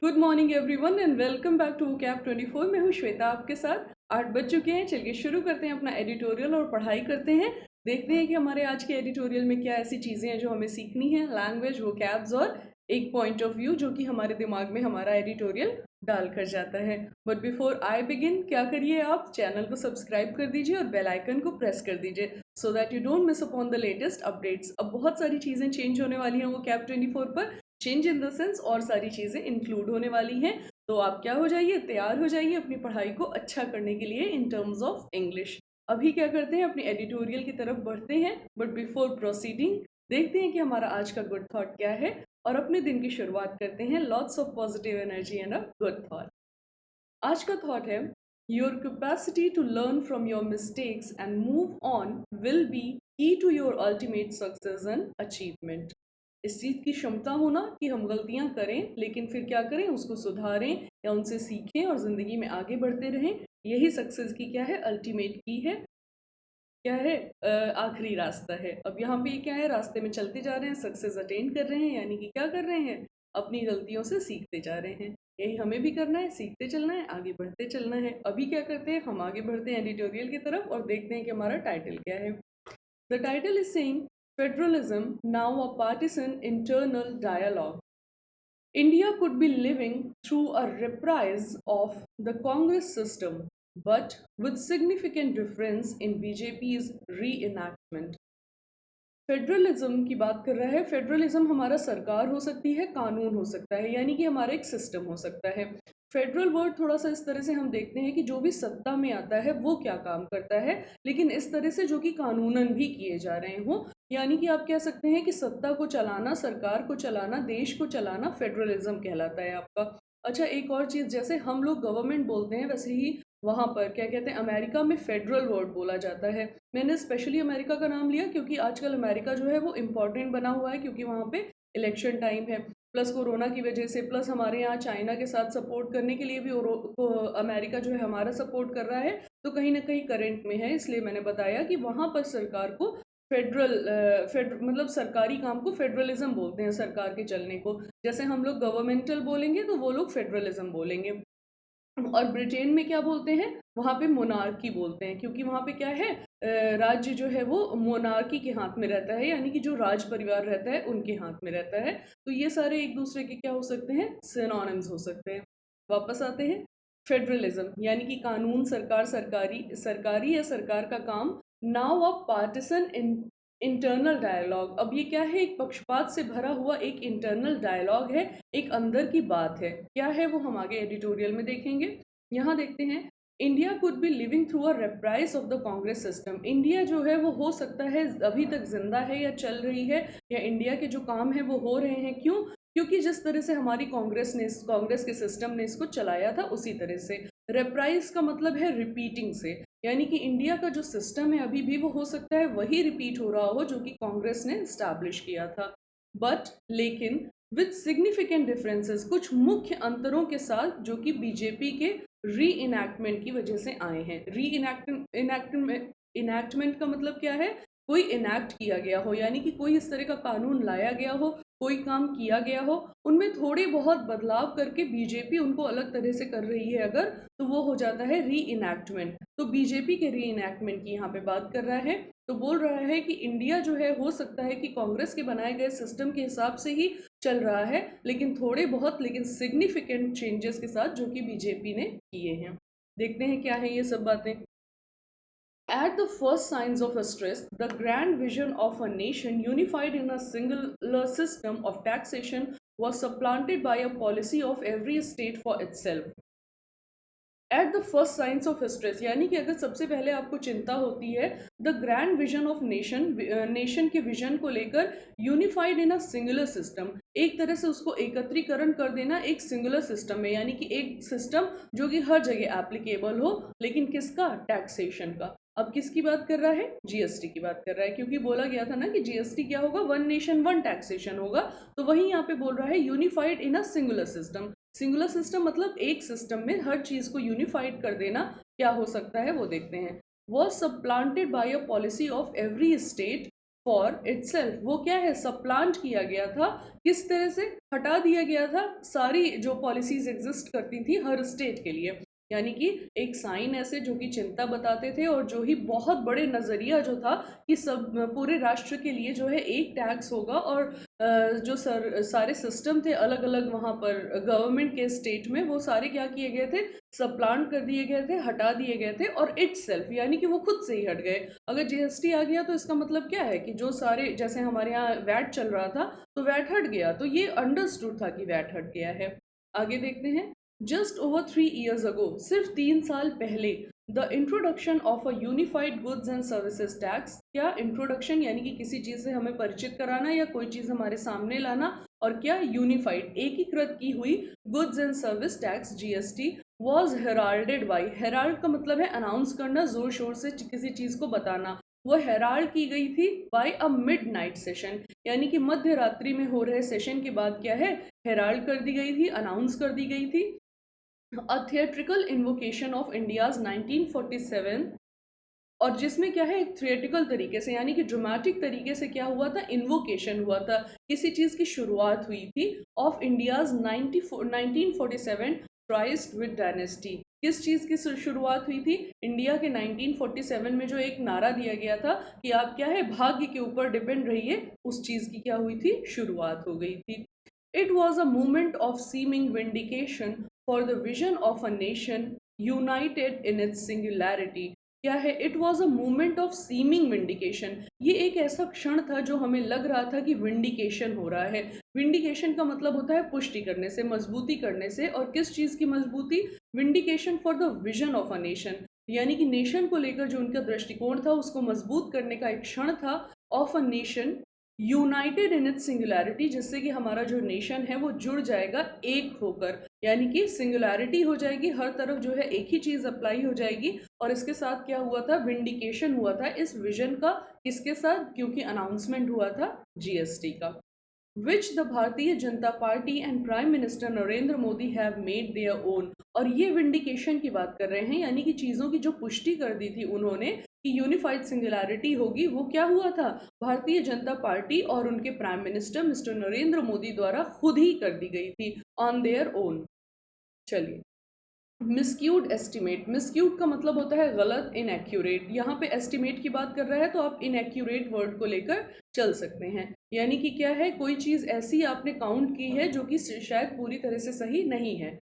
Good morning everyone and welcome back to cap 24। मैं हूँ श्वेता आपके साथ। 8 बज चुके हैं, चलिए शुरू करते हैं अपना एडिटोरियल और पढ़ाई करते हैं। देखते हैं कि हमारे आज के एडिटोरियल में क्या ऐसी चीज़ें हैं जो हमें सीखनी है, लैंग्वेज, वोकैब्स और एक पॉइंट ऑफ व्यू जो कि हमारे दिमाग में हमारा एडिटोरियल डाल कर जाता है। बट बिफोर आई बिगिन, क्या करिए, आप चैनल को सब्सक्राइब कर दीजिए और बेल आइकन को प्रेस कर दीजिए so that you don't miss upon the latest updates. अब बहुत सारी चीज़ें चेंज होने वाली हैं वो कैप 24 पर, चेंज इन द सेंस और सारी चीज़ें इंक्लूड होने वाली हैं। तो आप क्या हो जाइए, तैयार हो जाइए अपनी पढ़ाई को अच्छा करने के लिए इन टर्म्स ऑफ इंग्लिश। अभी क्या करते हैं, अपनी एडिटोरियल की तरफ बढ़ते हैं। बट बिफोर प्रोसीडिंग, देखते हैं कि हमारा आज का गुड थॉट क्या है और अपने दिन की शुरुआत करते हैं lots of positive energy and a good thought. आज का थॉट है, your capacity to learn from your mistakes and move on will be key to your ultimate success and achievement. इस चीज़ की क्षमता होना कि हम गलतियां करें लेकिन फिर क्या करें, उसको सुधारें या उनसे सीखें और ज़िंदगी में आगे बढ़ते रहें, यही सक्सेस की क्या है, अल्टीमेट की है, क्या है, आखिरी रास्ता है। अब यहाँ पे क्या है, रास्ते में चलते जा रहे हैं, सक्सेस अटेन कर रहे हैं, यानी कि क्या कर रहे हैं, अपनी गलतियों से सीखते जा रहे हैं। यही हमें भी करना है, सीखते चलना है, आगे बढ़ते चलना है। अभी क्या करते हैं, हम आगे बढ़ते हैं एडिटोरियल की तरफ और देखते हैं कि हमारा टाइटल क्या है। The title is saying Federalism, now a partisan internal dialogue. India could be living through a reprise of the Congress system, but with significant difference in BJP's reenactment. Federalism की बात कर रहा है। फेडरलिज्म हमारा सरकार हो सकती है, कानून हो सकता है, यानी कि हमारा एक सिस्टम हो सकता है। फेडरल वर्ड थोड़ा सा इस तरह से हम देखते हैं कि जो भी सत्ता में आता है वो क्या काम करता है, लेकिन इस तरह से जो कि कानूनन भी किए जा रहे हों, यानी कि आप कह सकते हैं कि सत्ता को चलाना, सरकार को चलाना, देश को चलाना फेडरलिज्म कहलाता है आपका। अच्छा, एक और चीज़, जैसे हम लोग गवर्नमेंट बोलते हैं वैसे ही वहाँ पर क्या कहते हैं, अमेरिका में फेडरल वर्ड बोला जाता है। मैंने स्पेशली अमेरिका का नाम लिया क्योंकि आजकल अमेरिका जो है वो इम्पॉर्टेंट बना हुआ है, क्योंकि वहाँ पे इलेक्शन टाइम है, प्लस कोरोना की वजह से, प्लस हमारे यहाँ चाइना के साथ सपोर्ट करने के लिए भी अमेरिका जो है हमारा सपोर्ट कर रहा है, तो कहीं ना कहीं करंट में है। इसलिए मैंने बताया कि वहाँ पर सरकार को मतलब सरकारी काम को फेडरलिज्म बोलते हैं, सरकार के चलने को। जैसे हम लोग गवर्नमेंटल बोलेंगे तो वो लोग फेडरलिज्म बोलेंगे। और ब्रिटेन में क्या बोलते हैं, वहाँ पे मोनार्की बोलते हैं, क्योंकि वहाँ पे क्या है, राज्य जो है वो मोनार्की के हाथ में रहता है, यानी कि जो राज परिवार रहता है उनके हाथ में रहता है। तो ये सारे एक दूसरे के क्या हो सकते हैं, सिनोनिम्स हो सकते हैं। वापस आते हैं, फेडरलिज्म यानी कि कानून, सरकार, सरकारी सरकारी या सरकार का काम। Now a partisan internal dialogue, अब ये क्या है, एक पक्षपात से भरा हुआ एक इंटरनल डायलॉग है, एक अंदर की बात है। क्या है वो हम आगे एडिटोरियल में देखेंगे। यहाँ देखते हैं, India could be living through a reprise of the Congress system. India जो है वो हो सकता है अभी तक जिंदा है या चल रही है, या इंडिया के जो काम है वो हो रहे हैं। क्यों? क्योंकि जिस तरह से हमारी कांग्रेस के सिस्टम ने इसको चलाया था उसी तरह से। रेप्राइज का मतलब है रिपीटिंग से, यानी कि इंडिया का जो सिस्टम है अभी भी वो हो सकता है वही रिपीट हो रहा हो जो कि कांग्रेस ने स्टैब्लिश किया था। बट लेकिन विद सिग्निफिकेंट डिफरेंसेस, कुछ मुख्य अंतरों के साथ जो कि बीजेपी के री इनैक्टमेंट की वजह से आए हैं। री इनैक्टमेंट का मतलब क्या है, कोई इनैक्ट किया गया हो, यानी कि कोई इस तरह का कानून लाया गया हो, कोई काम किया गया हो, उनमें थोड़े बहुत बदलाव करके बीजेपी उनको अलग तरह से कर रही है अगर, तो वो हो जाता है री इनैक्टमेंट। तो बीजेपी के री इनैक्टमेंट की यहाँ पे बात कर रहा है। तो बोल रहा है कि इंडिया जो है हो सकता है कि कांग्रेस के बनाए गए सिस्टम के हिसाब से ही चल रहा है, लेकिन थोड़े बहुत, लेकिन सिग्निफिकेंट चेंजेस के साथ जो कि बीजेपी ने किए हैं। देखते हैं क्या है ये सब बातें। At the first signs of stress, the grand vision of a nation unified in a singular system of taxation was supplanted by a policy of every state for itself. At the first science of stress, यानी कि अगर सबसे पहले आपको चिंता होती है, the grand vision of nation के विजन को लेकर, unified in a singular system, एक तरह से उसको एकत्रीकरण कर देना एक सिंगुलर सिस्टम में, यानी कि एक सिस्टम जो कि हर जगह एप्लीकेबल हो, लेकिन किसका, टैक्सेशन का। अब किसकी बात कर रहा है, जीएसटी की बात कर रहा है, क्योंकि बोला गया था ना कि जीएसटी क्या होगा, वन नेशन वन टैक्सेशन होगा। तो वही यहाँ पे बोल रहा है unified in a singular system. Singular system मतलब एक सिस्टम में हर चीज को यूनिफाइड कर देना। क्या हो सकता है वो देखते हैं। Was supplanted by a policy of every state for itself, वो क्या है, सप्लांट किया गया था। किस तरह से हटा दिया गया था सारी जो पॉलिसीज एग्जिस्ट करती थी हर स्टेट के लिए, यानी कि एक साइन ऐसे जो कि चिंता बताते थे और जो ही बहुत बड़े नज़रिया जो था कि सब पूरे राष्ट्र के लिए जो है एक टैक्स होगा, और जो सारे सिस्टम थे अलग अलग वहाँ पर गवर्नमेंट के स्टेट में, वो सारे क्या किए गए थे, सप्लांट कर दिए गए थे, हटा दिए गए थे। और इट सेल्फ यानी कि वो खुद से ही हट गए। अगर जीएसटी आ गया तो इसका मतलब क्या है कि जो सारे, जैसे हमारे यहाँ वैट चल रहा था तो वैट हट गया, तो ये अंडरस्टूड था कि वैट हट गया है। आगे देखते हैं। जस्ट ओवर 3 years अगो, सिर्फ 3 साल पहले, the introduction of a unified goods and services tax. क्या इंट्रोडक्शन, यानी कि किसी चीज़ से हमें परिचित कराना या कोई चीज़ हमारे सामने लाना, और क्या यूनिफाइड एकीकृत की हुई goods and service tax GST was heralded by, herald का मतलब है अनाउंस करना, जोर शोर से किसी चीज़ को बताना, वो हेराल्ड की गई थी बाय अ मिडनाइट सेशन, यानी कि मध्य रात्रि में हो रहे सेशन के बाद क्या है, हेराल्ड कर दी गई थी, अनाउंस कर दी गई थी। अ थिएट्रिकल इन्वोकेशन ऑफ इंडियाज 1947, और जिसमें क्या है एक थिएट्रिकल तरीके से, यानी कि ड्रामेटिक तरीके से क्या हुआ था, इन्वोकेशन हुआ था, किसी चीज़ की शुरुआत हुई थी of India's 1947 tryst with dynasty. किस चीज़ की शुरुआत हुई थी, इंडिया के 1947 में जो एक नारा दिया गया था कि आप क्या है भाग्य के ऊपर डिपेंड रहिए, उस चीज़ की क्या हुई थी, शुरुआत हो गई थी। It was a moment of seeming vindication for the vision of a nation united in its singularity। क्या है, it was a moment of seeming vindication, ये एक ऐसा क्षण था जो हमें लग रहा था कि विंडिकेशन हो रहा है। विंडिकेशन का मतलब होता है पुष्टि करने से, मजबूती करने से, और किस चीज़ की मजबूती, vindication for the vision of a nation, यानी कि नेशन को लेकर जो उनका दृष्टिकोण था उसको मजबूत करने का एक क्षण था, of a nation United in its singularity, जिससे कि हमारा जो नेशन है वो जुड़ जाएगा एक होकर, यानी कि सिंगुलैरिटी हो जाएगी, हर तरफ जो है एक ही चीज़ अप्लाई हो जाएगी। और इसके साथ क्या हुआ था, विंडिकेशन हुआ था इस विजन का, किसके साथ, क्योंकि अनाउंसमेंट हुआ था जीएसटी का, which the Bharatiya Janata party and prime minister Narendra Modi have made their own. और ये विंडिकेशन की बात कर रहे हैं, यानी कि चीज़ों की जो पुष्टि कर दी थी उन्होंने कि यूनिफाइड सिंगुलैरिटी होगी, वो क्या हुआ था, भारतीय जनता पार्टी और उनके prime minister mister Narendra Modi द्वारा खुद ही कर दी गई थी, ऑन देयर ओन। चलिए, मिसक्यूड एस्टिमेट, मिसक्यूड का मतलब होता है गलत, इनएक्यूरेट। यहाँ पे एस्टिमेट की बात कर रहा है तो आप इनएक्यूरेट वर्ड को लेकर चल सकते हैं, यानी कि क्या है, कोई चीज़ ऐसी आपने काउंट की है जो कि शायद पूरी तरह से सही नहीं है।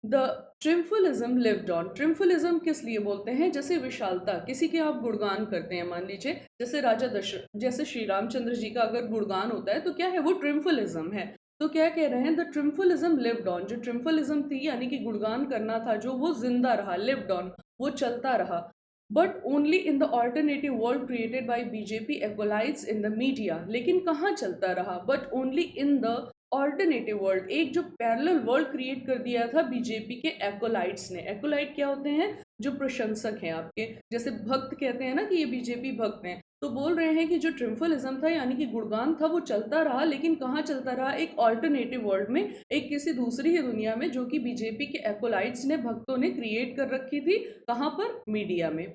द ट्रिम्फलिज्म लिव्ड ऑन, ट्रिम्फलिज्म किस लिए बोलते हैं, जैसे विशालता, किसी के आप गुणगान करते हैं, मान लीजिए जैसे राजा दशरथ, जैसे श्री रामचंद्र जी का अगर गुणगान होता है तो क्या है, वो ट्रिम्फलिज्म है। तो क्या कह रहे हैं, द ट्रिम्फलिज्म लिव्ड ऑन, जो ट्रिम्फलिज्म थी यानी कि गुणगान करना था जो, वो जिंदा रहा, लिव्ड ऑन, वो चलता रहा, but only in the alternative world created by BJP acolytes in the media. लेकिन कहाँ चलता रहा, but only in the alternative world, एक जो पैरेलल वर्ल्ड क्रिएट कर दिया था बीजेपी के एकोलाइट्स ने। एकोलाइट क्या होते हैं, जो प्रशंसक हैं आपके, जैसे भक्त कहते हैं ना कि ये बीजेपी भक्त हैं, तो बोल रहे हैं कि जो ट्रिम्फलिज्म था यानी कि गुणगान था वो चलता रहा, लेकिन कहाँ चलता रहा, एक ऑल्टरनेटिव वर्ल्ड में, एक किसी दूसरी ही दुनिया में, जो कि बीजेपी के एकोलाइट्स ने, भक्तों ने क्रिएट कर रखी थी, कहाँ पर, मीडिया में।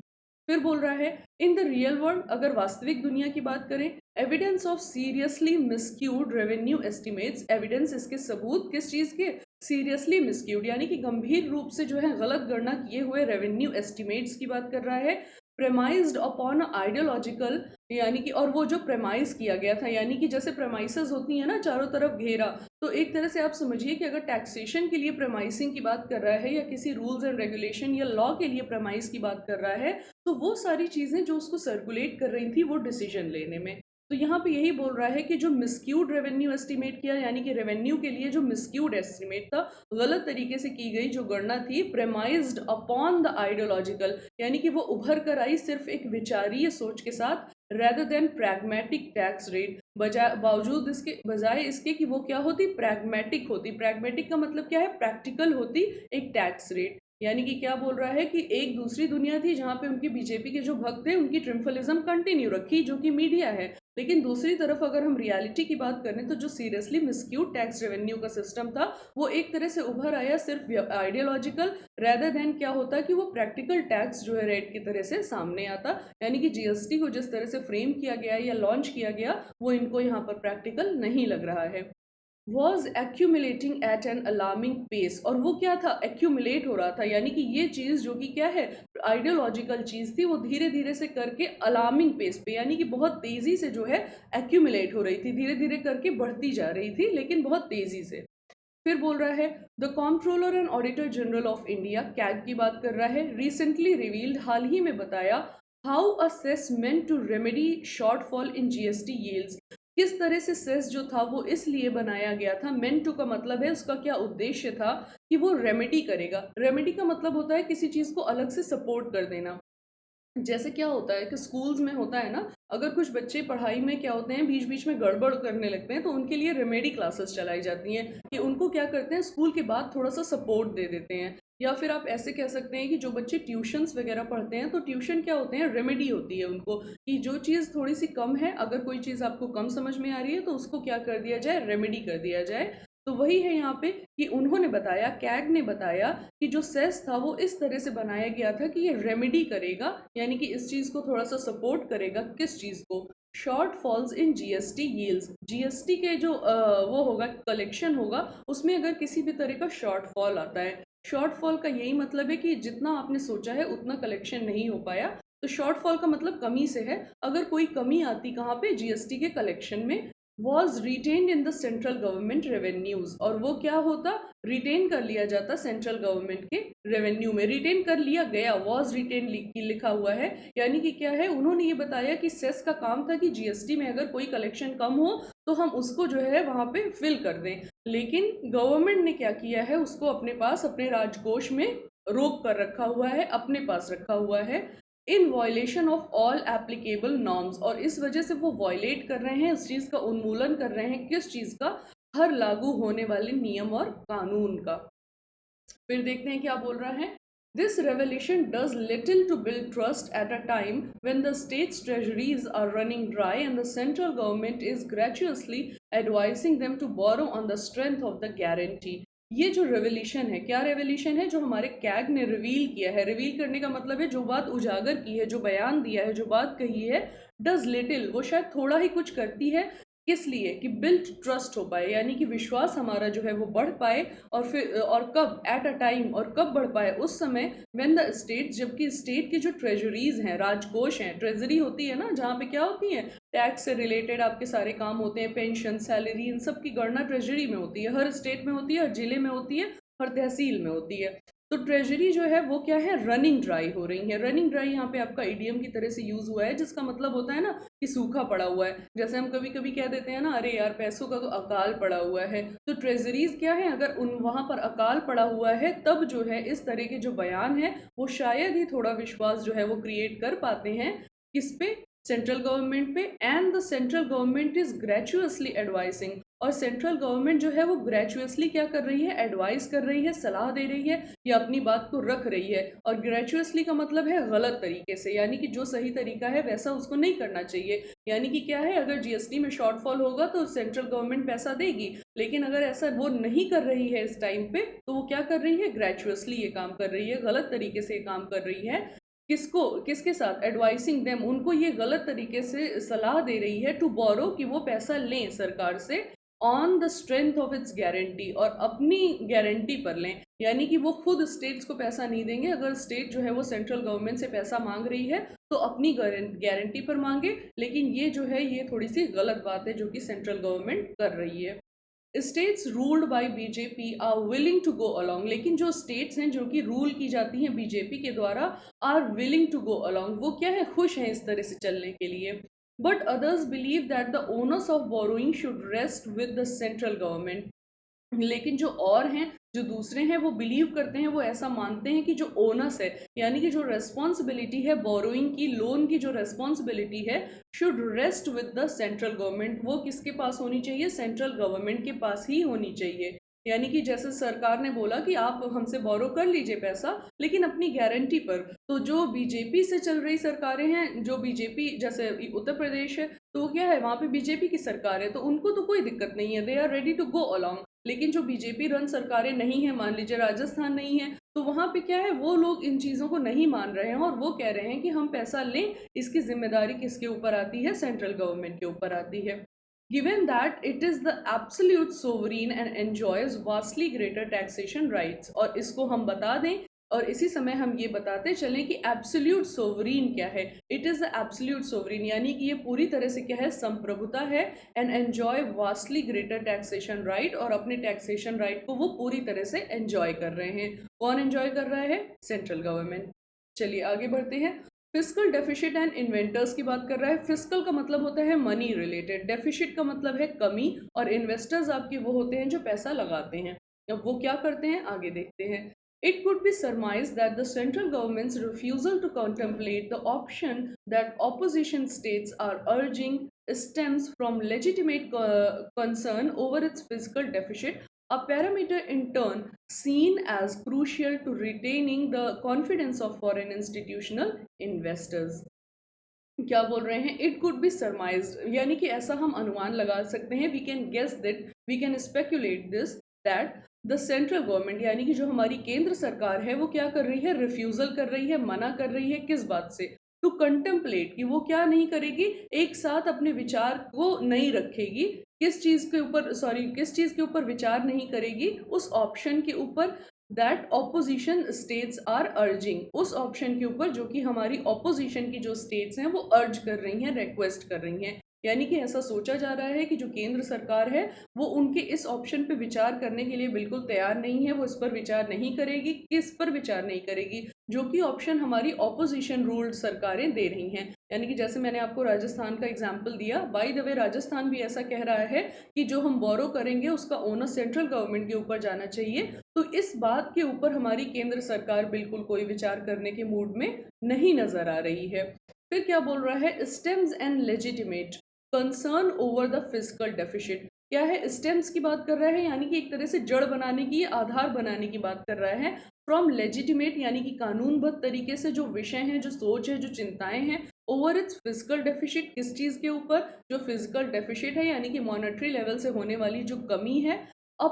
फिर बोल रहा है, इन द रियल वर्ल्ड, अगर वास्तविक दुनिया की बात करें, evidence of seriously miscued revenue estimates, evidence, इसके सबूत, किस चीज़ के, सीरियसली मिसक्यूड, यानी कि गंभीर रूप से जो है गलत गणना किए हुए रेवेन्यू एस्टिमेट्स की बात कर रहा है, प्रेमाइज्ड अपॉन आइडियोलॉजिकल, यानी कि, और वो जो प्रेमाइज किया गया था, यानी कि जैसे प्रेमाइसेस होती है ना चारों तरफ घेरा, तो एक तरह से आप समझिए कि अगर टैक्सेशन के लिए प्रेमाइसिंग की बात कर रहा है या किसी रूल्स एंड रेगुलेशन या लॉ के लिए प्रेमाइज की बात कर रहा है, तो वो सारी चीज़ें जो उसको सर्कुलेट कर रही थी वो डिसीजन लेने में। तो यहाँ पे यही बोल रहा है कि जो मिसक्यूड रेवेन्यू एस्टिमेट किया, यानी कि रेवेन्यू के लिए जो मिसक्यूड एस्टिमेट था, गलत तरीके से की गई जो गणना थी, प्रेमाइज्ड अपॉन द आइडियोलॉजिकल, यानी कि वो उभर कर आई सिर्फ एक विचारीय सोच के साथ, rather than pragmatic tax rate, बावजूद इसके, बजाय इसके कि वो क्या होती, प्रैग्मेटिक होती। प्रैग्मेटिक का मतलब क्या है, प्रैक्टिकल होती एक टैक्स रेट। यानी कि क्या बोल रहा है कि एक दूसरी दुनिया थी जहाँ पे उनकी बीजेपी के जो भक्त थे उनकी ट्रिम्फलिज्म कंटिन्यू रखी, जो कि मीडिया है, लेकिन दूसरी तरफ अगर हम रियलिटी की बात करें तो जो सीरियसली मिसक्यूट टैक्स रेवेन्यू का सिस्टम था वो एक तरह से उभर आया सिर्फ आइडियोलॉजिकल रेदर देन क्या होता कि वो प्रैक्टिकल टैक्स जो है रेट की तरह से सामने आता। यानी कि जीएसटी को जिस तरह से फ्रेम किया गया या लॉन्च किया गया वो इनको यहाँ पर प्रैक्टिकल नहीं लग रहा है। Was accumulating at an alarming pace, और वो क्या था, एक्यूमुलेट हो रहा था, यानी कि ये चीज़ जो कि क्या है आइडियोलॉजिकल चीज़ थी वो धीरे धीरे से करके अलार्मिंग पेस पे यानी कि बहुत तेज़ी से जो है एक्यूमुलेट हो रही थी, धीरे धीरे करके बढ़ती जा रही थी लेकिन बहुत तेज़ी से। फिर बोल रहा है the comptroller and auditor general of India, CAG की बात कर रहा है, रिसेंटली रिवील्ड, हाल ही में बताया, how a cess meant to remedy shortfall in GST yields, किस तरह से सेस जो था वो इसलिए बनाया गया था, मेंट टू का मतलब है उसका क्या उद्देश्य था कि वो रेमेडी करेगा। रेमेडी का मतलब होता है किसी चीज़ को अलग से सपोर्ट कर देना। जैसे क्या होता है कि स्कूल्स में होता है ना, अगर कुछ बच्चे पढ़ाई में क्या होते हैं बीच बीच में गड़बड़ करने लगते हैं तो उनके लिए रेमेडी क्लासेस चलाई जाती हैं कि उनको क्या करते हैं स्कूल के बाद थोड़ा सा सपोर्ट दे देते हैं। या फिर आप ऐसे कह सकते हैं कि जो बच्चे ट्यूशन्स वगैरह पढ़ते हैं तो ट्यूशन क्या होते हैं, रेमेडी होती है उनको, कि जो चीज़ थोड़ी सी कम है, अगर कोई चीज़ आपको कम समझ में आ रही है तो उसको क्या कर दिया जाए, रेमेडी कर दिया जाए। तो वही है यहाँ पे कि उन्होंने बताया, कैग ने बताया कि जो सेस था वो इस तरह से बनाया गया था कि ये रेमेडी करेगा, यानी कि इस चीज़ को थोड़ा सा सपोर्ट करेगा, किस चीज़ को, short falls in GST yields, GST के जो वो होगा कलेक्शन होगा उसमें अगर किसी भी तरह का शॉर्ट फॉल आता है, शॉर्ट फॉल का यही मतलब है कि जितना आपने सोचा है उतना कलेक्शन नहीं हो पाया, तो शॉर्ट फॉल का मतलब कमी से है, अगर कोई कमी आती कहाँ पे, जीएसटी के कलेक्शन में, was retained in the central government revenues, और वो क्या होता, रिटेन कर लिया जाता सेंट्रल गवर्नमेंट के रेवेन्यू में, रिटेन कर लिया गया, वॉज रिटेन लिखा हुआ है, यानी कि क्या है, उन्होंने ये बताया कि सेस का काम था कि जीएसटी में अगर कोई कलेक्शन कम हो तो हम उसको जो है वहां पे फिल कर दें, लेकिन गवर्नमेंट ने क्या किया है, उसको अपने पास अपने राजकोष में रोक कर रखा हुआ है, अपने पास रखा हुआ है, in violation of all applicable norms, और इस वजह से वो वॉयलेट कर रहे हैं, उस चीज़ का उन्मूलन कर रहे हैं, किस चीज़ का, हर लागू होने वाले नियम और कानून का। फिर देखते हैं क्या बोल रहा है, this revolution does little to build trust at a time when the states treasuries are running dry and the central government is graciously advising them to borrow on the strength of the guarantee. ये जो revolution है, क्या revolution है, जो हमारे CAG ने reveal किया है, रिवील करने का मतलब है जो बात उजागर की है, जो बयान दिया है, जो बात कही है, डज लिटिल, वो शायद थोड़ा ही कुछ करती है, किस लिए, कि बिल्ड ट्रस्ट हो पाए, यानी कि विश्वास हमारा जो है वो बढ़ पाए, और फिर और कब, एट अ टाइम, और कब बढ़ पाए, उस समय व्हेन द स्टेट, जबकि स्टेट की जो ट्रेजरीज हैं, राजकोष हैं, ट्रेजरी होती है ना जहाँ पे क्या होती है, टैक्स से रिलेटेड आपके सारे काम होते हैं, पेंशन, सैलरी, इन सब की गणना ट्रेजरी में होती है, हर स्टेट में होती है, हर जिले में होती है, हर तहसील में होती है। तो ट्रेजरी जो है वो क्या है, रनिंग ड्राई हो रही है, रनिंग ड्राई यहाँ पे आपका ईडीएम की तरह से यूज हुआ है, जिसका मतलब होता है ना कि सूखा पड़ा हुआ है, जैसे हम कभी कभी कह देते हैं ना, अरे यार पैसों का तो अकाल पड़ा हुआ है, तो ट्रेजरीज क्या है, अगर उन वहां पर अकाल पड़ा हुआ है तब जो है इस तरह के जो बयान है वो शायद ही थोड़ा विश्वास जो है वो क्रिएट कर पाते हैं, किस पे, सेंट्रल गवर्नमेंट पे, and the central government is graciously advising, और सेंट्रल गवर्नमेंट जो है वो ग्रेचुअसली क्या कर रही है, एडवाइस कर रही है, सलाह दे रही है, या अपनी बात को रख रही है, और ग्रेचुअसली का मतलब है गलत तरीके से, यानी कि जो सही तरीका है वैसा उसको नहीं करना चाहिए, यानी कि क्या है, अगर जीएसटी में शॉर्टफॉल होगा तो सेंट्रल गवर्नमेंट पैसा देगी, लेकिन अगर ऐसा वो नहीं कर रही है इस टाइम पे तो वो क्या कर रही है, ग्रेचुअसली ये काम कर रही है, गलत तरीके से ये काम कर रही है, किसको, किसके साथ, एडवाइसिंग देम, उनको ये गलत तरीके से सलाह दे रही है, टू बोरो, कि वो पैसा लें सरकार से, on the strength of its guarantee, और अपनी गारंटी पर लें, यानी कि वो खुद स्टेट्स को पैसा नहीं देंगे, अगर स्टेट जो है वो सेंट्रल गवर्नमेंट से पैसा मांग रही है तो अपनी गारंटी पर मांगे, लेकिन ये जो है ये थोड़ी सी गलत बात है जो कि सेंट्रल गवर्नमेंट कर रही है। States ruled by BJP are willing to go along, लेकिन जो स्टेट्स हैं जो कि रूल की जाती हैं बीजेपी के द्वारा, are willing to go along, वो क्या है, खुश हैं इस तरह से चलने के लिए, but others believe that the owners of borrowing should rest with the central government, लेकिन जो और हैं, जो दूसरे हैं, वो बिलीव करते हैं, वो ऐसा मानते हैं कि जो ओनर्स है, यानी कि जो रेस्पॉन्सिबिलिटी है बोरोइंग की, लोन की जो रेस्पॉन्सिबिलिटी है, should rest with the central government, वो किसके पास होनी चाहिए, सेंट्रल गवर्नमेंट के पास ही होनी चाहिए, यानी कि जैसे सरकार ने बोला कि आप हमसे बोरो कर लीजिए पैसा लेकिन अपनी गारंटी पर, तो जो बीजेपी से चल रही सरकारें हैं, जो बीजेपी, जैसे उत्तर प्रदेश है, तो क्या है, वहाँ पे बीजेपी की सरकार है, तो उनको तो कोई दिक्कत नहीं है, they are ready to go along. लेकिन जो बीजेपी रन सरकारें नहीं है, मान लीजिए राजस्थान नहीं है, तो वहाँ पे क्या है, वो लोग इन चीज़ों को नहीं मान रहे हैं और वो कह रहे हैं कि हम पैसा लें, इसकी जिम्मेदारी किसके ऊपर आती है, सेंट्रल गवर्नमेंट के ऊपर आती है। Given that it is the absolute sovereign and enjoys vastly greater taxation rights, और इसको हम बता दें और इसी समय हम ये बताते चलें कि एब्सोल्यूट सोवरीन क्या है। It is the absolute sovereign, यानी कि ये पूरी तरह से क्या है, संप्रभुता है। And enjoy vastly greater taxation right, और अपने टैक्सेशन राइट को वो पूरी तरह से एन्जॉय कर रहे हैं। कौन एन्जॉय कर रहा है, सेंट्रल गवर्नमेंट। चलिए आगे बढ़ते हैं। फिस्कल डेफिशिट एंड इन्वेंटर्स की बात कर रहा है। फिस्कल का मतलब होता है मनी रिलेटेड, डेफिशिट का मतलब है कमी, और इन्वेस्टर्स आपके वो होते हैं जो पैसा लगाते हैं। अब वो क्या करते हैं, आगे देखते हैं। It could be surmised that the central government's refusal to contemplate the option that opposition states are urging stems from legitimate concern over its fiscal deficit, a parameter in turn seen as crucial to retaining the confidence of foreign institutional investors. क्या बोल रहे हैं, it could be सरमाइज्ड, यानी कि ऐसा हम अनुमान लगा सकते हैं, we can guess that, we can speculate this, that the central government, यानी कि जो हमारी केंद्र सरकार है, वो क्या कर रही है, रिफ्यूजल कर रही है, मना कर रही है, किस बात से, टू कंटेम्पलेट, कि वो क्या नहीं करेगी, एक साथ अपने विचार को नहीं रखेगी, किस चीज़ के ऊपर, सॉरी, किस चीज़ के ऊपर विचार नहीं करेगी, उस ऑप्शन के ऊपर that opposition states are urging, उस ऑप्शन के ऊपर जो कि हमारी ऑपोजिशन की जो स्टेट्स हैं वो अर्ज कर रही हैं, रिक्वेस्ट कर रही हैं। यानी कि ऐसा सोचा जा रहा है कि जो केंद्र सरकार है वो उनके इस ऑप्शन पे विचार करने के लिए बिल्कुल तैयार नहीं है, वो इस पर विचार नहीं करेगी। किस पर विचार नहीं करेगी, जो कि ऑप्शन हमारी ऑपोजिशन रूल्ड सरकारें दे रही हैं। यानी कि जैसे मैंने आपको राजस्थान का एग्जाम्पल दिया, बाय द वे राजस्थान भी ऐसा कह रहा है कि जो हम बोरो करेंगे उसका ओनर सेंट्रल गवर्नमेंट के ऊपर जाना चाहिए। तो इस बात के ऊपर हमारी केंद्र सरकार बिल्कुल कोई विचार करने के मूड में नहीं नजर आ रही है। फिर क्या बोल रहा है, stems and legitimate concern over the physical deficit. क्या है, स्टेम्स की बात कर रहा है, यानी कि एक तरह से जड़ बनाने की, आधार बनाने की बात कर रहा है। फ्रॉम लेजिटिमेट, यानी कि कानूनबद्ध तरीके से जो विषय हैं, जो सोच है, जो चिंताएं हैं, ओवर इट्स फिजिकल डेफिशिट, किस चीज़ के ऊपर, जो फिजिकल डेफिशिट है, यानी कि मॉनेटरी लेवल से होने वाली जो कमी है। A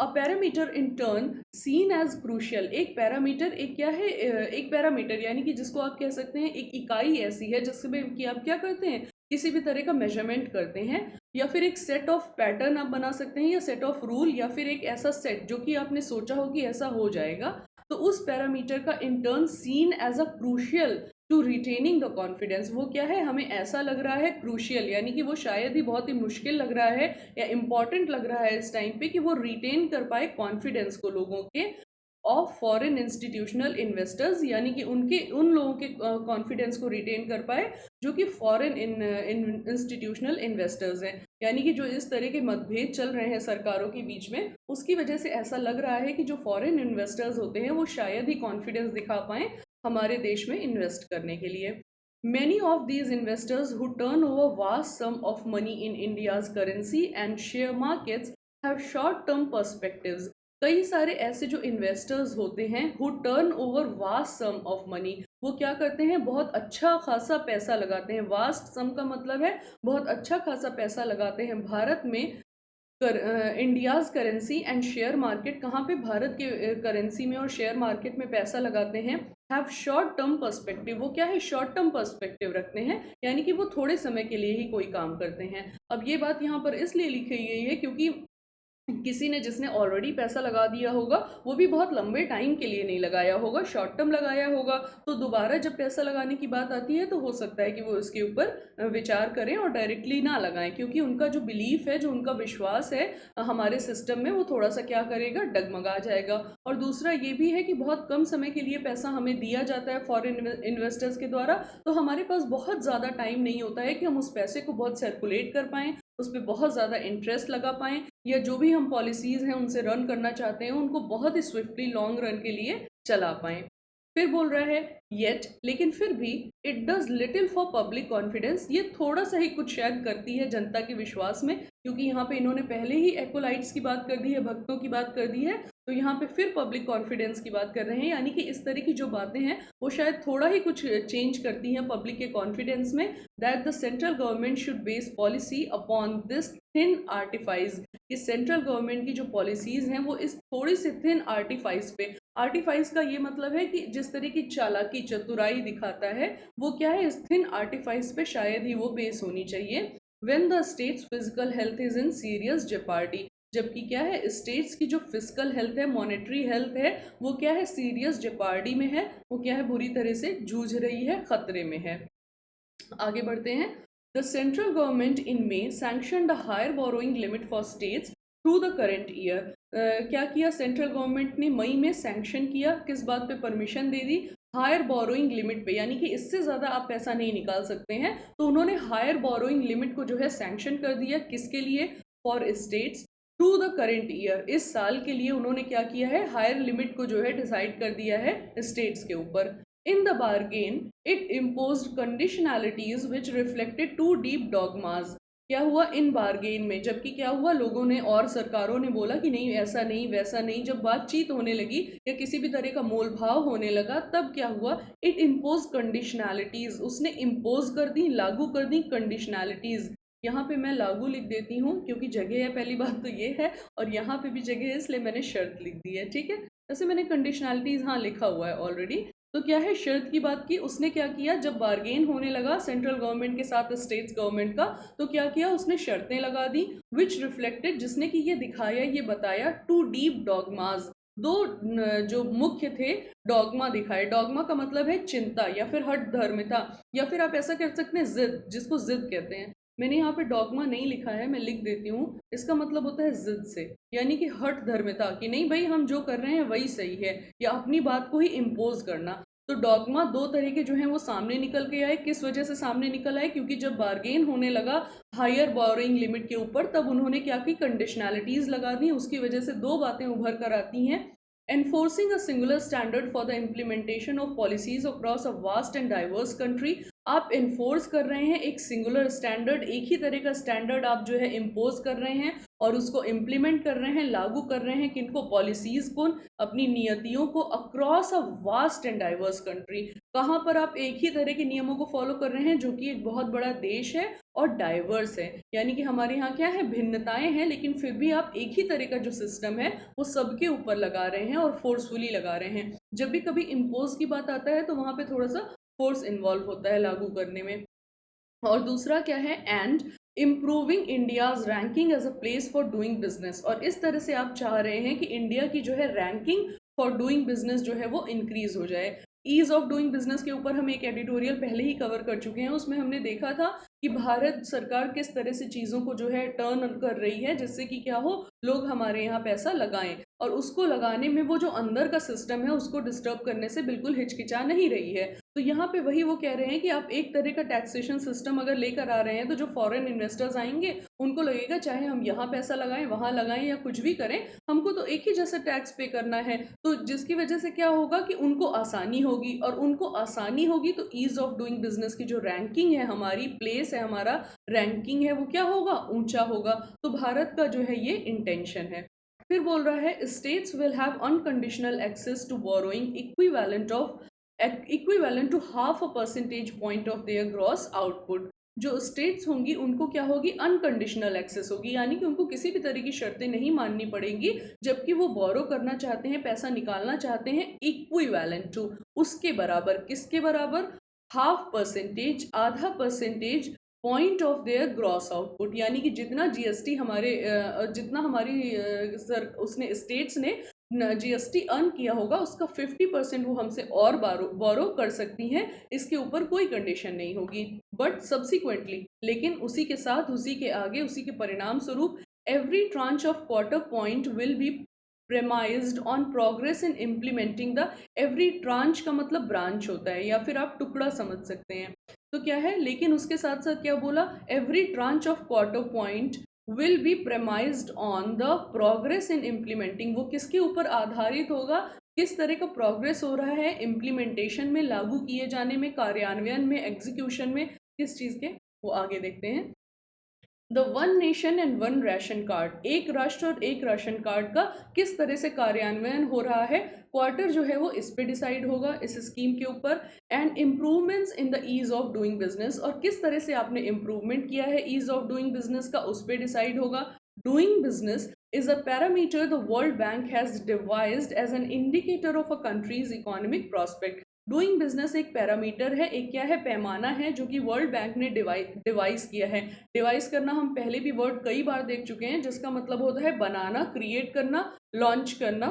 parameter in turn seen as crucial, एक पैरामीटर, एक क्या है, एक पैरामीटर यानी कि जिसको आप कह सकते हैं एक इकाई ऐसी है जिसमें कि आप क्या करते हैं, किसी भी तरह का मेजरमेंट करते हैं, या फिर एक सेट ऑफ पैटर्न आप बना सकते हैं, या सेट ऑफ रूल, या फिर एक ऐसा सेट जो कि आपने सोचा हो कि ऐसा हो जाएगा। तो उस पैरामीटर का in turn seen as a crucial to retaining the confidence, वो क्या है, हमें ऐसा लग रहा है क्रूशियल, यानी कि वो शायद ही बहुत ही मुश्किल लग रहा है या इम्पॉर्टेंट लग रहा है इस टाइम पे कि वो रिटेन कर पाए कॉन्फिडेंस को लोगों के, ऑफ फॉरेन इंस्टीट्यूशनल इन्वेस्टर्स, यानी कि उनके उन लोगों के कॉन्फिडेंस को रिटेन कर पाए जो कि फॉरेन इंस्टीट्यूशनल इन्वेस्टर्स हैं। यानी कि जो इस तरह के मतभेद चल रहे हैं सरकारों के बीच में, उसकी वजह से ऐसा लग रहा है कि जो फॉरेन इन्वेस्टर्स होते हैं वो शायद ही कॉन्फिडेंस दिखा पाएँ हमारे देश में इन्वेस्ट करने के लिए। Many of these investors who turn over vast sum of money in India's currency and share markets have short-term perspectives. कई सारे ऐसे जो इन्वेस्टर्स होते हैं who turn over vast sum of money, वो क्या करते हैं, बहुत अच्छा खासा पैसा लगाते हैं। vast sum का मतलब है बहुत अच्छा खासा पैसा लगाते हैं भारत में, India's currency and share market, कहाँ पे, भारत के करेंसी में और शेयर मार्केट में पैसा लगाते हैं। हैव शॉर्ट टर्म पर्सपेक्टिव, वो क्या है, शॉर्ट टर्म पर्सपेक्टिव रखते हैं, यानी कि वो थोड़े समय के लिए ही कोई काम करते हैं। अब ये बात यहाँ पर इसलिए लिखी गई है क्योंकि किसी ने, जिसने ऑलरेडी पैसा लगा दिया होगा, वो भी बहुत लंबे टाइम के लिए नहीं लगाया होगा, शॉर्ट टर्म लगाया होगा, तो दोबारा जब पैसा लगाने की बात आती है तो हो सकता है कि वो इसके ऊपर विचार करें और डायरेक्टली ना लगाएं, क्योंकि उनका जो बिलीफ है, जो उनका विश्वास है हमारे सिस्टम में, वो थोड़ा सा क्या करेगा, डगमगा जाएगा। और दूसरा ये भी है कि बहुत कम समय के लिए पैसा हमें दिया जाता है फॉरेन इन्वेस्टर्स के द्वारा, तो हमारे पास बहुत ज़्यादा टाइम नहीं होता है कि हम उस पैसे को बहुत सर्कुलेट कर पाएँ, उस पर बहुत ज़्यादा इंटरेस्ट लगा पाएँ, या जो भी हम पॉलिसीज़ हैं उनसे रन करना चाहते हैं उनको बहुत ही स्विफ्टली लॉन्ग रन के लिए चला पाएँ। फिर बोल रहा है, येट, लेकिन फिर भी, it does little for public confidence, ये थोड़ा सा ही कुछ शायद करती है जनता के विश्वास में, क्योंकि यहाँ पे इन्होंने पहले ही एकोलाइट्स की बात कर दी है, भक्तों की बात कर दी है, तो यहाँ पे फिर पब्लिक कॉन्फिडेंस की बात कर रहे हैं, यानी कि इस तरह की जो बातें हैं वो शायद थोड़ा ही कुछ चेंज करती हैं पब्लिक के कॉन्फिडेंस में। That the central government should base policy upon this thin artifice, कि सेंट्रल गवर्नमेंट की जो पॉलिसीज हैं वो इस थोड़ी सी थिन आर्टिफाइस पे, आर्टिफाइस का ये मतलब है कि जिस तरह की चालाकी चतुराई दिखाता है वो क्या है, इस थिन आर्टिफाइस पे शायद ही वो बेस होनी चाहिए। When the states physical health is in serious jeopardy, जबकि क्या है, स्टेट्स की जो फिजिकल हेल्थ है, मॉनेटरी हेल्थ है, वो क्या है, सीरियस जेपार्डी में है, वो क्या है, बुरी तरह से जूझ रही है, खतरे में है। आगे बढ़ते हैं। The central government in May sanction the higher borrowing limit for states through the current year. क्या किया सेंट्रल गवर्नमेंट ने, मई में सैंक्शन किया, किस बात पे, परमिशन दे दी, हायर बोरोइंग लिमिट पे, यानी कि इससे ज़्यादा आप पैसा नहीं निकाल सकते हैं, तो उन्होंने हायर बोरोइंग लिमिट को जो है सैंक्शन कर दिया, किसके लिए, for states through the current year, इस साल के लिए उन्होंने क्या किया है, हायर लिमिट को जो है डिसाइड कर दिया है स्टेट्स के ऊपर। In the bargain, it imposed conditionalities which reflected two deep dogmas. क्या हुआ इन बारगेन में, जबकि क्या हुआ, लोगों ने और सरकारों ने बोला कि नहीं ऐसा नहीं वैसा नहीं, जब बातचीत होने लगी या किसी भी तरह का मोल भाव होने लगा, तब क्या हुआ, इट इम्पोज कंडीशनैलिटीज, उसने इम्पोज कर दी, लागू कर दी कंडीशनैलिटीज। यहाँ पे मैं लागू लिख देती हूँ क्योंकि जगह है, पहली बात तो ये है, और यहाँ पे भी जगह है इसलिए मैंने शर्त लिख दी है, ठीक है। वैसे मैंने कंडीशनैलिटीज हाँ लिखा हुआ है ऑलरेडी। तो क्या है, शर्त की बात की, उसने क्या किया, जब बार्गेन होने लगा सेंट्रल गवर्नमेंट के साथ स्टेट्स गवर्नमेंट का, तो क्या किया, उसने शर्तें लगा दी, विच रिफ्लेक्टेड, जिसने कि ये दिखाया, ये बताया, टू डीप डॉगमाज, दो जो मुख्य थे डॉगमा दिखाए। डॉगमा का मतलब है चिंता या फिर हठ धर्मिता, या फिर आप ऐसा कह सकते हैं जिद, जिसको जिद कहते हैं। मैंने यहाँ पे डॉगमा नहीं लिखा है, मैं लिख देती हूँ, इसका मतलब होता है जिद से, यानी कि हठ धर्मिता, कि नहीं भाई हम जो कर रहे हैं वही सही है, या अपनी बात को ही इम्पोज करना। तो डॉगमा दो तरह के जो हैं वो सामने निकल के आए, किस वजह से सामने निकल आए, क्योंकि जब बार्गेन होने लगा हायर बोरोइंग लिमिट के ऊपर, तब उन्होंने क्या की, कंडीशनैलिटीज लगा दी, उसकी वजह से दो बातें उभर कर आती हैं। Enforcing a singular standard for the implementation of policies across a vast and diverse country, आप इन्फोर्स कर रहे हैं एक सिंगुलर स्टैंडर्ड, एक ही तरह का स्टैंडर्ड आप जो है इम्पोज कर रहे हैं और उसको इम्प्लीमेंट कर रहे हैं, लागू कर रहे हैं, किनको, पॉलिसीज को, अपनी नियतियों को, across a vast and diverse country, कहाँ पर आप एक ही तरह के नियमों को फॉलो कर रहे हैं जो कि एक बहुत बड़ा देश है और डाइवर्स है, यानी कि हमारे यहाँ क्या है, भिन्नताएं हैं, लेकिन फिर भी आप एक ही तरह का जो सिस्टम है वो सबके ऊपर लगा रहे हैं और फोर्सफुली लगा रहे हैं। जब भी कभी इम्पोज की बात आता है तो वहां पे थोड़ा सा फोर्स इन्वॉल्व होता है लागू करने में। और दूसरा क्या है, and improving India's ranking as a place for doing business, और इस तरह से आप चाह रहे हैं कि इंडिया की जो है रैंकिंग फॉर डूइंग बिजनेस जो है वो इंक्रीज हो जाए। ईज ऑफ डूइंग बिजनेस के ऊपर हम एक एडिटोरियल पहले ही कवर कर चुके हैं, उसमें हमने देखा था कि भारत सरकार किस तरह से चीज़ों को जो है टर्न कर रही है जिससे कि क्या हो, लोग हमारे यहाँ पैसा लगाएं, और उसको लगाने में वो जो अंदर का सिस्टम है उसको डिस्टर्ब करने से बिल्कुल हिचकिचा नहीं रही है। तो यहाँ पे वही वो कह रहे हैं कि आप एक तरह का टैक्सेशन सिस्टम अगर लेकर आ रहे हैं तो जो फॉरेन इन्वेस्टर्स आएंगे उनको लगेगा चाहे हम यहाँ पैसा लगाएं, वहां लगाएं या कुछ भी करें, हमको तो एक ही जैसा टैक्स पे करना है। तो जिसकी वजह से क्या होगा कि उनको आसानी होगी, और उनको आसानी होगी तो ईज ऑफ डूइंग बिजनेस की जो रैंकिंग है, हमारी प्लेस है, हमारा रैंकिंग है, वो क्या होगा, ऊंचा होगा। तो भारत का जो है ये इंटेंशन है। फिर बोल रहा है, states will have unconditional access to borrowing equivalent to half a percentage point of their gross output. जो स्टेट्स होंगी उनको क्या होगी, अनकंडीशनल एक्सेस होगी, यानी कि उनको किसी भी तरह की शर्तें नहीं माननी पड़ेंगी जबकि वो बोरो करना चाहते हैं, पैसा निकालना चाहते हैं, इक्विवेलेंट टू, उसके बराबर, किसके बराबर, हाफ परसेंटेज, आधा percentage point of their gross output, यानी कि जितना जीएसटी हमारे जितना हमारी सर उसने स्टेट्स ने जीएसटी अर्न किया होगा उसका 50% वो हमसे और बोरो कर सकती हैं, इसके ऊपर कोई कंडीशन नहीं होगी। बट सब्सिक्वेंटली, लेकिन उसी के साथ, उसी के आगे, उसी के परिणाम स्वरूप, every tranche of quarter point will B premised on progress in implementing the, every tranche का मतलब ब्रांच होता है या फिर आप टुकड़ा समझ सकते हैं। तो क्या है, लेकिन उसके साथ साथ क्या बोला, every tranche of quarter point will be premised on the progress in implementing, वो किसके ऊपर आधारित होगा, किस तरह का प्रोग्रेस हो रहा है इम्प्लीमेंटेशन में, लागू किए जाने में, कार्यान्वयन में, एग्जीक्यूशन में, किस चीज़ के, वो आगे देखते हैं। The one nation and one ration card, एक राष्ट्र और एक राशन कार्ड का किस तरह से कार्यान्वयन हो रहा है, क्वार्टर जो है वो इस पे डिसाइड होगा इस स्कीम के ऊपर। And improvements in the ease of doing business, और किस तरह से आपने इम्प्रूवमेंट किया है ईज ऑफ डूइंग बिजनेस का, उस पे डिसाइड होगा। Doing business is a parameter the World Bank has devised as an indicator of a country's economic prospect। Doing business एक पैरामीटर है, एक क्या है, पैमाना है, जो कि वर्ल्ड बैंक ने डिवाइस किया है। डिवाइस करना हम पहले भी वर्ड कई बार देख चुके हैं, जिसका मतलब होता है बनाना, क्रिएट करना, लॉन्च करना।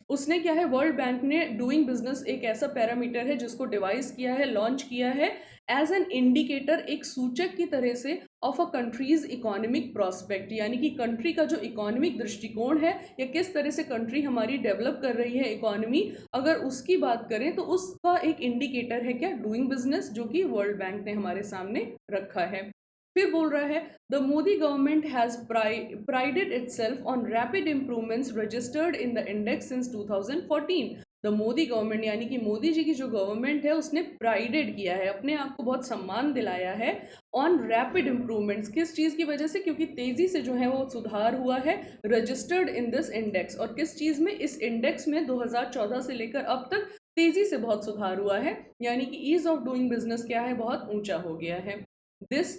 उसने क्या है, वर्ल्ड बैंक ने डूइंग बिजनेस एक ऐसा पैरामीटर है जिसको डिवाइस किया है, लॉन्च किया है एज एन इंडिकेटर, एक सूचक की तरह से of a countries economic prospect, यानी कि कंट्री का जो इकोनॉमिक दृष्टिकोण है या किस तरह से कंट्री हमारी डेवलप कर रही है इकोनॉमी, अगर उसकी बात करें तो उसका एक इंडिकेटर है क्या, डूइंग बिजनेस, जो कि वर्ल्ड बैंक ने हमारे सामने रखा है। फिर बोल रहा है the Modi government has प्राइडेड itself on rapid improvements registered in the index since 2014। The Modi government यानी कि मोदी जी की जो गवर्नमेंट है उसने प्राइडेड किया है, अपने आप को बहुत सम्मान दिलाया है ऑन रैपिड इंप्रूवमेंट्स, किस चीज़ की वजह से, क्योंकि तेज़ी से जो है वो सुधार हुआ है रजिस्टर्ड इन दिस इंडेक्स, और किस चीज़ में, इस इंडेक्स में 2014 से लेकर अब तक तेज़ी से बहुत सुधार हुआ है, यानी कि ईज ऑफ डूइंग बिजनेस क्या है, बहुत ऊंचा हो गया है। This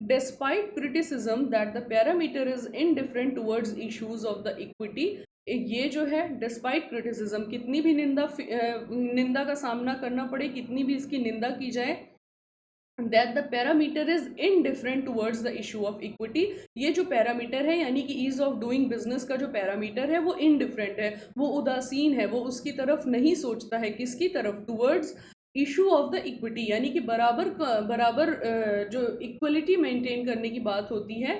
despite criticism that the parameter is indifferent towards issues of the equity। ये जो है डिस्पाइट क्रिटिसिज्म, कितनी भी निंदा का सामना करना पड़े, कितनी भी इसकी निंदा की जाए, that the parameter is indifferent towards the issue of equity, ये जो पैरामीटर है यानी कि ईज ऑफ डूइंग बिजनेस का जो पैरामीटर है वो इनडिफरेंट है, वो उदासीन है, वो उसकी तरफ नहीं सोचता है, किसकी तरफ, towards issue of the equity, यानी कि बराबर बराबर जो इक्वलिटी मेंटेन करने की बात होती है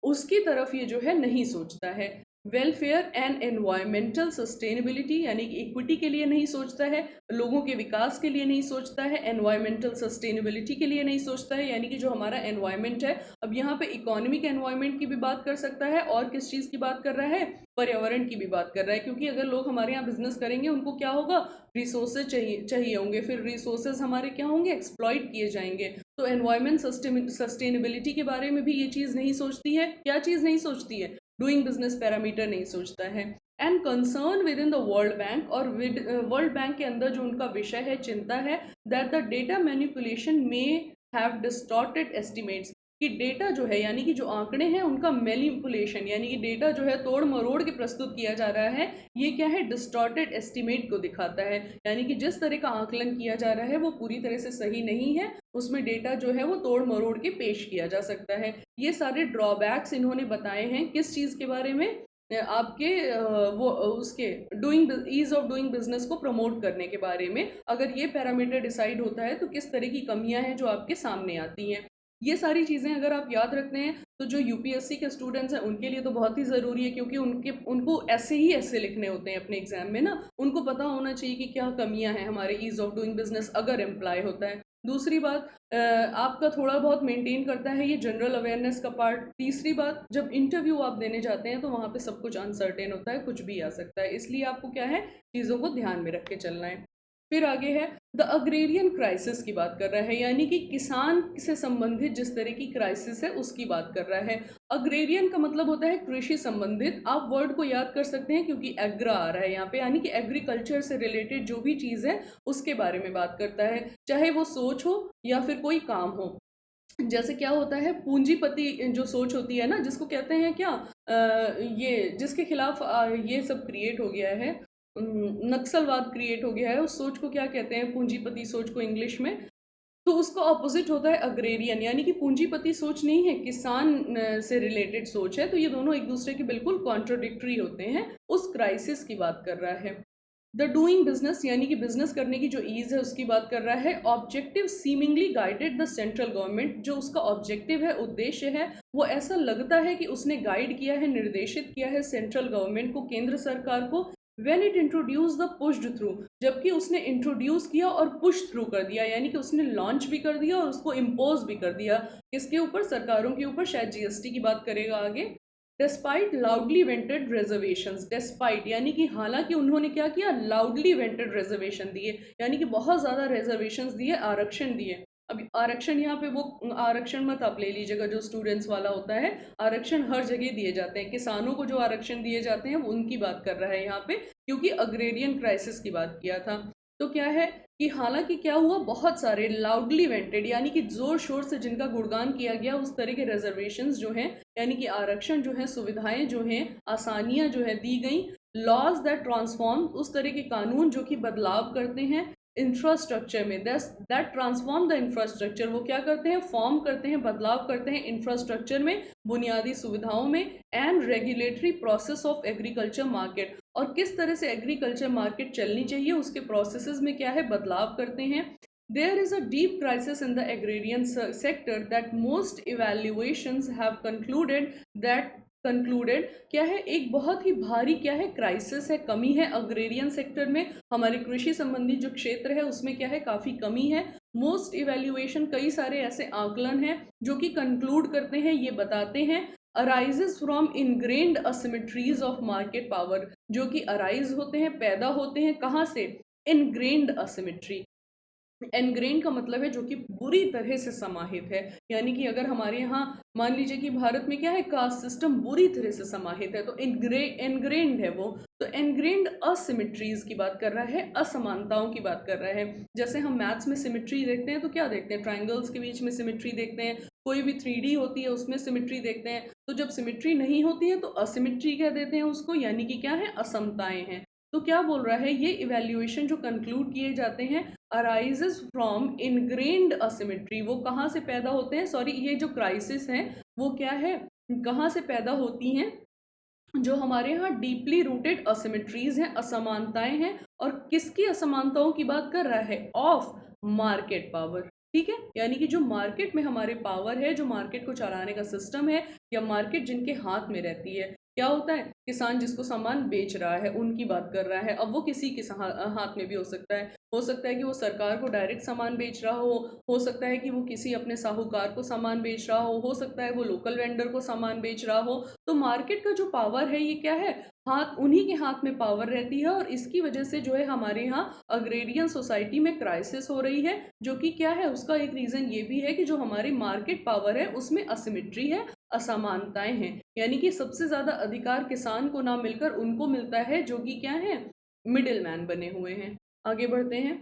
उसकी तरफ ये जो है नहीं सोचता है। वेलफेयर एंड एनवायरमेंटल सस्टेनेबिलिटी, यानी कि इक्विटी के लिए नहीं सोचता है, लोगों के विकास के लिए नहीं सोचता है, एनवायरमेंटल सस्टेनेबिलिटी के लिए नहीं सोचता है, यानी कि जो हमारा एनवायरमेंट है, अब यहाँ पे इकोनॉमिक एनवायरमेंट की भी बात कर सकता है और किस चीज़ की बात कर रहा है, पर्यावरण की भी बात कर रहा है, क्योंकि अगर लोग हमारे यहाँ बिजनेस करेंगे उनको क्या होगा, रिसोर्सेज चाहिए होंगे, फिर रिसोर्सेज हमारे क्या होंगे, एक्सप्लॉइट किए जाएंगे। तो एनवायरमेंट सस्टेनेबिलिटी के बारे में भी ये चीज़ नहीं सोचती है, क्या चीज़ नहीं सोचती है, डूइंग बिजनेस पैरामीटर नहीं सोचता है। And concern with in the world bank, और वर्ल्ड बैंक के अंदर जो उनका विषय है, चिंता है, दैट द डेटा मैनिपुलेशन में हैव डिस्टॉर्टेड एस्टिमेट्स, कि डेटा जो है यानी कि जो आंकड़े हैं उनका मैनिपुलेशन, यानी कि डेटा जो है तोड़ मरोड़ के प्रस्तुत किया जा रहा है, ये क्या है, डिस्टॉर्टेड एस्टिमेट को दिखाता है, यानी कि जिस तरह का आकलन किया जा रहा है वो पूरी तरह से सही नहीं है, उसमें डेटा जो है वो तोड़ मरोड़ के पेश किया जा सकता है। ये सारे ड्रॉबैक्स इन्होंने बताए हैं किस चीज़ के बारे में, आपके वो उसके doing ease of doing business को प्रमोट करने के बारे में, अगर ये पैरामीटर डिसाइड होता है तो किस तरह की कमियां हैं जो आपके सामने आती हैं। ये सारी चीज़ें अगर आप याद रखते हैं तो जो यूपीएससी के स्टूडेंट्स हैं उनके लिए तो बहुत ही ज़रूरी है, क्योंकि उनको ऐसे ही ऐसे लिखने होते हैं अपने एग्जाम में ना, उनको पता होना चाहिए कि क्या कमियां हैं हमारे ईज ऑफ डूइंग बिजनेस अगर एम्प्लॉय होता है। दूसरी बात, आपका थोड़ा बहुत मेंटेन करता है ये जनरल अवेयरनेस का पार्ट। तीसरी बात, जब इंटरव्यू आप देने जाते हैं तो वहाँ पे सब कुछ अनसर्टेन होता है, कुछ भी आ सकता है, इसलिए आपको क्या है, चीज़ों को ध्यान में रख के चलना है। फिर आगे है द अग्रेरियन क्राइसिस की बात कर रहा है, यानी कि किसान से संबंधित जिस तरह की क्राइसिस है उसकी बात कर रहा है। अग्रेरियन का मतलब होता है कृषि संबंधित, आप वर्ड को याद कर सकते हैं क्योंकि एग्रा आ रहा है यहाँ पे, यानी कि एग्रीकल्चर से रिलेटेड जो भी चीज़ है उसके बारे में बात करता है, चाहे वो सोच हो या फिर कोई काम हो। जैसे क्या होता है, पूंजीपति जो सोच होती है ना, जिसको कहते हैं क्या, ये जिसके खिलाफ ये सब क्रिएट हो गया है, नक्सलवाद क्रिएट हो गया है, उस सोच को क्या कहते हैं, पूंजीपति सोच को इंग्लिश में। तो उसका ऑपोजिट होता है अग्रेरियन, यानी कि पूंजीपति सोच नहीं है, किसान से रिलेटेड सोच है, तो ये दोनों एक दूसरे के बिल्कुल कॉन्ट्रोडिक्टरी होते हैं। उस क्राइसिस की बात कर रहा है। द डूइंग बिजनेस यानी कि बिजनेस करने की जो ईज है उसकी बात कर रहा है। Objective seemingly guided the central government, जो उसका ऑब्जेक्टिव है, उद्देश्य है, वो ऐसा लगता है कि उसने गाइड किया है, निर्देशित किया है सेंट्रल गवर्नमेंट को, केंद्र सरकार को, when it introduce the pushed through, जबकि उसने इंट्रोड्यूस किया और पुश थ्रू कर दिया, यानी कि उसने लॉन्च भी कर दिया और उसको इम्पोज भी कर दिया, किसके ऊपर, सरकारों के ऊपर, शायद जीएसटी की बात करेगा आगे। Despite loudly vented reservations, despite यानी कि हालांकि उन्होंने क्या किया, लाउडली वेंटेड रिजर्वेशन दिए, यानी कि बहुत ज़्यादा रिजर्वेशंस दिए, आरक्षण दिए। अभी आरक्षण, यहाँ पे वो आरक्षण मत आप ले लीजिएगा जो स्टूडेंट्स वाला होता है, आरक्षण हर जगह दिए जाते हैं। किसानों को जो आरक्षण दिए जाते हैं वो उनकी बात कर रहा है यहाँ पे, क्योंकि अग्रेरियन क्राइसिस की बात किया था। तो क्या है कि हालांकि क्या हुआ, बहुत सारे लाउडली वेंटेड यानी कि जोर शोर से जिनका गुणगान किया गया उस तरह के रिजर्वेशंस जो हैं, यानी कि आरक्षण जो है, सुविधाएं जो हैं, आसानियां जो है दी गई, लॉज दैट ट्रांसफॉर्म, उस तरह के कानून जो कि बदलाव करते हैं इंफ्रास्ट्रक्चर में, दैट ट्रांसफॉर्म द इंफ्रास्ट्रक्चर, वो क्या करते हैं, फॉर्म करते हैं, बदलाव करते हैं इंफ्रास्ट्रक्चर में, बुनियादी सुविधाओं में, and regulatory process of agriculture market, और किस तरह से एग्रीकल्चर मार्केट चलनी चाहिए उसके प्रोसेसेस में क्या है, बदलाव करते हैं। There is a deep crisis in the agrarian sector that most evaluations have concluded क्या है, एक बहुत ही भारी क्या है, क्राइसिस है, कमी है अग्रेरियन सेक्टर में, हमारे कृषि संबंधी जो क्षेत्र है उसमें क्या है, काफ़ी कमी है। मोस्ट इवेल्युएशन, कई सारे ऐसे आकलन हैं जो कि कंक्लूड करते हैं, ये बताते हैं, arises from ingrained asymmetries of market power, जो कि अराइज होते हैं, पैदा होते हैं, कहाँ से, इनग्रेन्ड असिमेट्री। एनग्रेन का मतलब है जो कि बुरी तरह से समाहित है, यानी कि अगर हमारे यहाँ मान लीजिए कि भारत में क्या है, कास्ट सिस्टम बुरी तरह से समाहित है, तो एनग्रेन्ड है वो, तो एनग्रेन्ड असिमेट्रीज की बात कर रहा है, असमानताओं की बात कर रहा है। जैसे हम मैथ्स में सिमेट्री देखते हैं तो क्या देखते हैं, ट्राइंगल्स के बीच में सिमेट्री देखते हैं, कोई भी 3D होती है उसमें सिमेट्री देखते हैं, तो जब सिमेट्री नहीं होती है तो असिमेट्री कह देते हैं उसको, यानी कि क्या है, असमताएं हैं। तो क्या बोल रहा है, ये इवेल्युएशन जो कंक्लूड किए जाते हैं, अराइजेस फ्रॉम इनग्रेन्ड असिमेट्री, वो कहाँ से पैदा होते हैं, सॉरी ये जो क्राइसिस है वो क्या है, कहाँ से पैदा होती हैं, जो हमारे यहाँ डीपली रूटेड असिमेट्रीज हैं, असमानताएं हैं, और किसकी असमानताओं की बात कर रहा है, ऑफ मार्केट पावर। ठीक है, यानी कि जो मार्केट में हमारे पावर है, जो मार्केट को चलाने का सिस्टम है, या मार्केट जिनके हाथ में रहती है, क्या होता है, किसान जिसको सामान बेच रहा है उनकी बात कर रहा है। अब वो किसी के हाथ में भी हो सकता है कि वो सरकार को डायरेक्ट सामान बेच रहा हो सकता है कि वो किसी अपने साहूकार को सामान बेच रहा हो सकता है वो लोकल वेंडर को सामान बेच रहा हो। तो मार्केट का जो पावर है ये क्या है, हाथ, उन्हीं के हाथ में पावर रहती है, और इसकी वजह से जो है हमारे यहाँ अग्रेरियन सोसाइटी में क्राइसिस हो रही है, जो कि क्या है, उसका एक रीजन ये भी है कि जो हमारी मार्केट पावर है उसमें असिमेट्री है, असमानताएं हैं, यानी कि सबसे ज्यादा अधिकार किसान को ना मिलकर उनको मिलता है जो कि क्या है, मिडिल मैन बने हुए हैं। आगे बढ़ते हैं।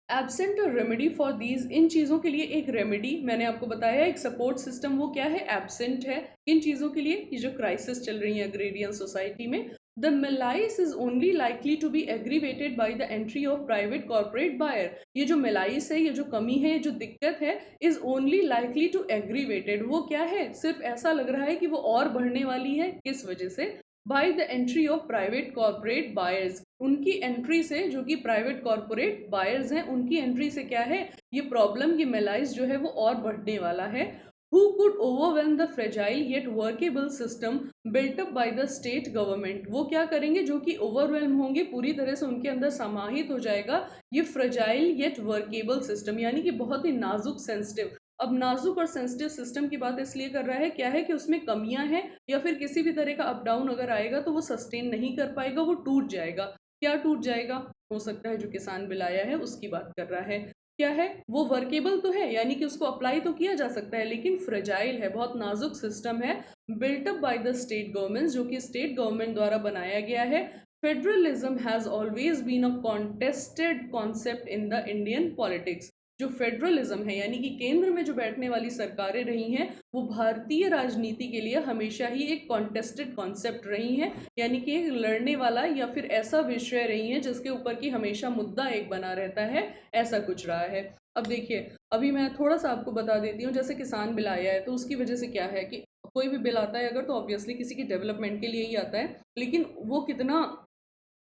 एब्सेंट रेमेडी फॉर दीज, इन चीज़ों के लिए एक रेमेडी मैंने आपको बताया, एक सपोर्ट सिस्टम, वो क्या है, एब्सेंट है इन चीज़ों के लिए, ये जो क्राइसिस चल रही है अग्रेरियन सोसाइटी में। The malaise is only likely to be aggravated by the entry of private corporate buyer, ये जो मेलाइस है, ये जो कमी है, ये जो दिक्कत है, is only likely to aggravated, वो क्या है, सिर्फ ऐसा लग रहा है कि वो और बढ़ने वाली है, किस वजह से, bye the entry of private corporate buyers, उनकी एंट्री से, जो कि प्राइवेट कॉर्पोरेट बायर्स हैं, उनकी एंट्री से क्या है, ये प्रॉब्लम, ये मेलाइज जो है वो और बढ़ने वाला है। Who could overwhelm the fragile yet workable system built up by the state government, वो क्या करेंगे, जो कि ओवरवेलम होंगे, पूरी तरह से उनके अंदर समाहित हो जाएगा ये फ्रेजाइल येट वर्केबल सिस्टम, यानी कि बहुत ही नाजुक, सेंसिटिव। अब नाजुक और सेंसिटिव सिस्टम की बात इसलिए कर रहा है, क्या है कि उसमें कमियां हैं, या फिर किसी भी तरह का अप डाउन अगर आएगा तो वो सस्टेन नहीं कर पाएगा, वो टूट जाएगा। क्या टूट जाएगा, हो सकता है जो किसान बिल आया है उसकी बात कर रहा है। क्या है, वो वर्केबल तो है, यानी कि उसको अप्लाई तो किया जा सकता है, लेकिन फ्रेजाइल है, बहुत नाजुक सिस्टम है, built up by the state government, जो कि स्टेट गवर्नमेंट द्वारा बनाया गया है। Federalism has always been a contested concept in the Indian politics, जो फेडरलिज्म है, यानी कि केंद्र में जो बैठने वाली सरकारें रही हैं, वो भारतीय राजनीति के लिए हमेशा ही एक कॉन्टेस्टेड कॉन्सेप्ट रही हैं, यानी कि एक लड़ने वाला या फिर ऐसा विषय रही है जिसके ऊपर की हमेशा मुद्दा एक बना रहता है, ऐसा कुछ रहा है। अब देखिए, अभी मैं थोड़ा सा आपको बता देती हूँ, जैसे किसान बिल आया है तो उसकी वजह से क्या है कि कोई भी बिल आता है अगर, तो ऑब्वियसली किसी की डेवलपमेंट के लिए ही आता है, लेकिन वो कितना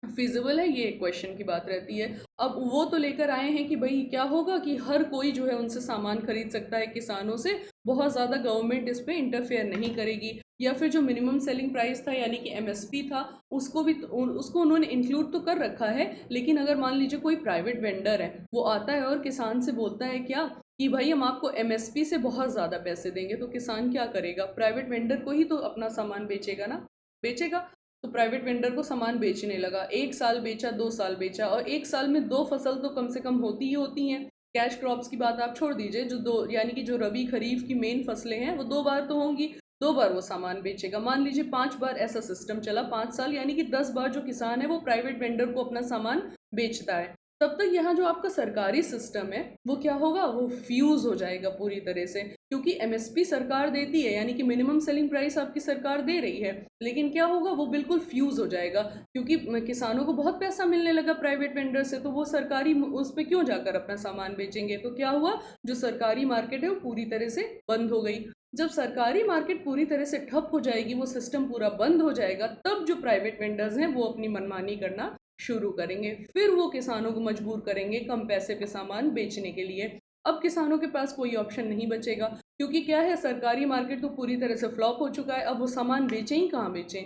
फिजिबल है, ये एक क्वेश्चन की बात रहती है। अब वो तो लेकर आए हैं कि भाई क्या होगा कि हर कोई जो है उनसे सामान खरीद सकता है किसानों से, बहुत ज़्यादा गवर्नमेंट इस पर इंटरफेयर नहीं करेगी, या फिर जो मिनिमम सेलिंग प्राइस था यानी कि एमएसपी था, उसको भी उसको उन्होंने इंक्लूड तो कर रखा है, लेकिन अगर मान लीजिए कोई प्राइवेट वेंडर है, वो आता है और किसान से बोलता है क्या कि भाई हम आपको एमएसपी से बहुत ज़्यादा पैसे देंगे, तो किसान क्या करेगा, प्राइवेट वेंडर को ही तो अपना सामान बेचेगा ना, बेचेगा। तो प्राइवेट वेंडर को सामान बेचने लगा, 1 साल बेचा, 2 साल बेचा, और 1 साल में 2 फसल तो कम से कम होती ही होती हैं, कैश क्रॉप्स की बात आप छोड़ दीजिए, जो दो यानी कि जो रबी खरीफ की मेन फसलें हैं वो 2 बार तो होंगी, 2 बार वो सामान बेचेगा। मान लीजिए 5 बार ऐसा सिस्टम चला 5 साल, यानी कि 10 बार जो किसान है वो प्राइवेट वेंडर को अपना सामान बेचता है। तब तक यहाँ जो आपका सरकारी सिस्टम है वो क्या होगा, वो फ्यूज हो जाएगा पूरी तरह से, क्योंकि एमएसपी सरकार देती है, यानी कि मिनिमम सेलिंग प्राइस आपकी सरकार दे रही है, लेकिन क्या होगा, वो बिल्कुल फ्यूज हो जाएगा, क्योंकि किसानों को बहुत पैसा मिलने लगा प्राइवेट वेंडर से, तो वो सरकारी उस पर क्यों जाकर अपना सामान बेचेंगे। तो क्या हुआ, जो सरकारी मार्केट है वो पूरी तरह से बंद हो गई। जब सरकारी मार्केट पूरी तरह से ठप हो जाएगी, वो सिस्टम पूरा बंद हो जाएगा, तब जो प्राइवेट वेंडर्स हैं वो अपनी मनमानी करना शुरू करेंगे, फिर वो किसानों को मजबूर करेंगे कम पैसे पे सामान बेचने के लिए। अब किसानों के पास कोई ऑप्शन नहीं बचेगा, क्योंकि क्या है, सरकारी मार्केट तो पूरी तरह से फ्लॉप हो चुका है, अब वो सामान बेचें ही कहाँ बेचें।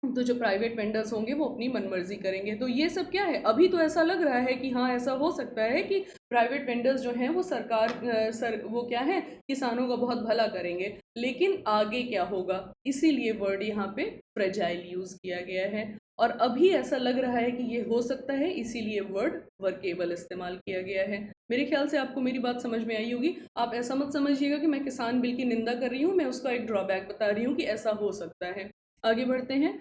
तो जो प्राइवेट वेंडर्स होंगे वो अपनी मनमर्जी करेंगे। तो ये सब क्या है, अभी तो ऐसा लग रहा है कि हाँ ऐसा हो सकता है कि प्राइवेट वेंडर्स जो हैं वो वो क्या है, किसानों का बहुत भला करेंगे, लेकिन आगे क्या होगा, इसीलिए वर्ड यहाँ पे फ्रेजाइल यूज किया गया है। और अभी ऐसा लग रहा है कि ये हो सकता है, इसीलिए वर्ड वर्केबल इस्तेमाल किया गया है। मेरे ख्याल से आपको मेरी बात समझ में आई होगी। आप ऐसा मत समझिएगा कि मैं किसान बिल की निंदा कर रही हूँ, मैं उसका एक ड्रॉबैक बता रही हूँ कि ऐसा हो सकता है। आगे बढ़ते हैं।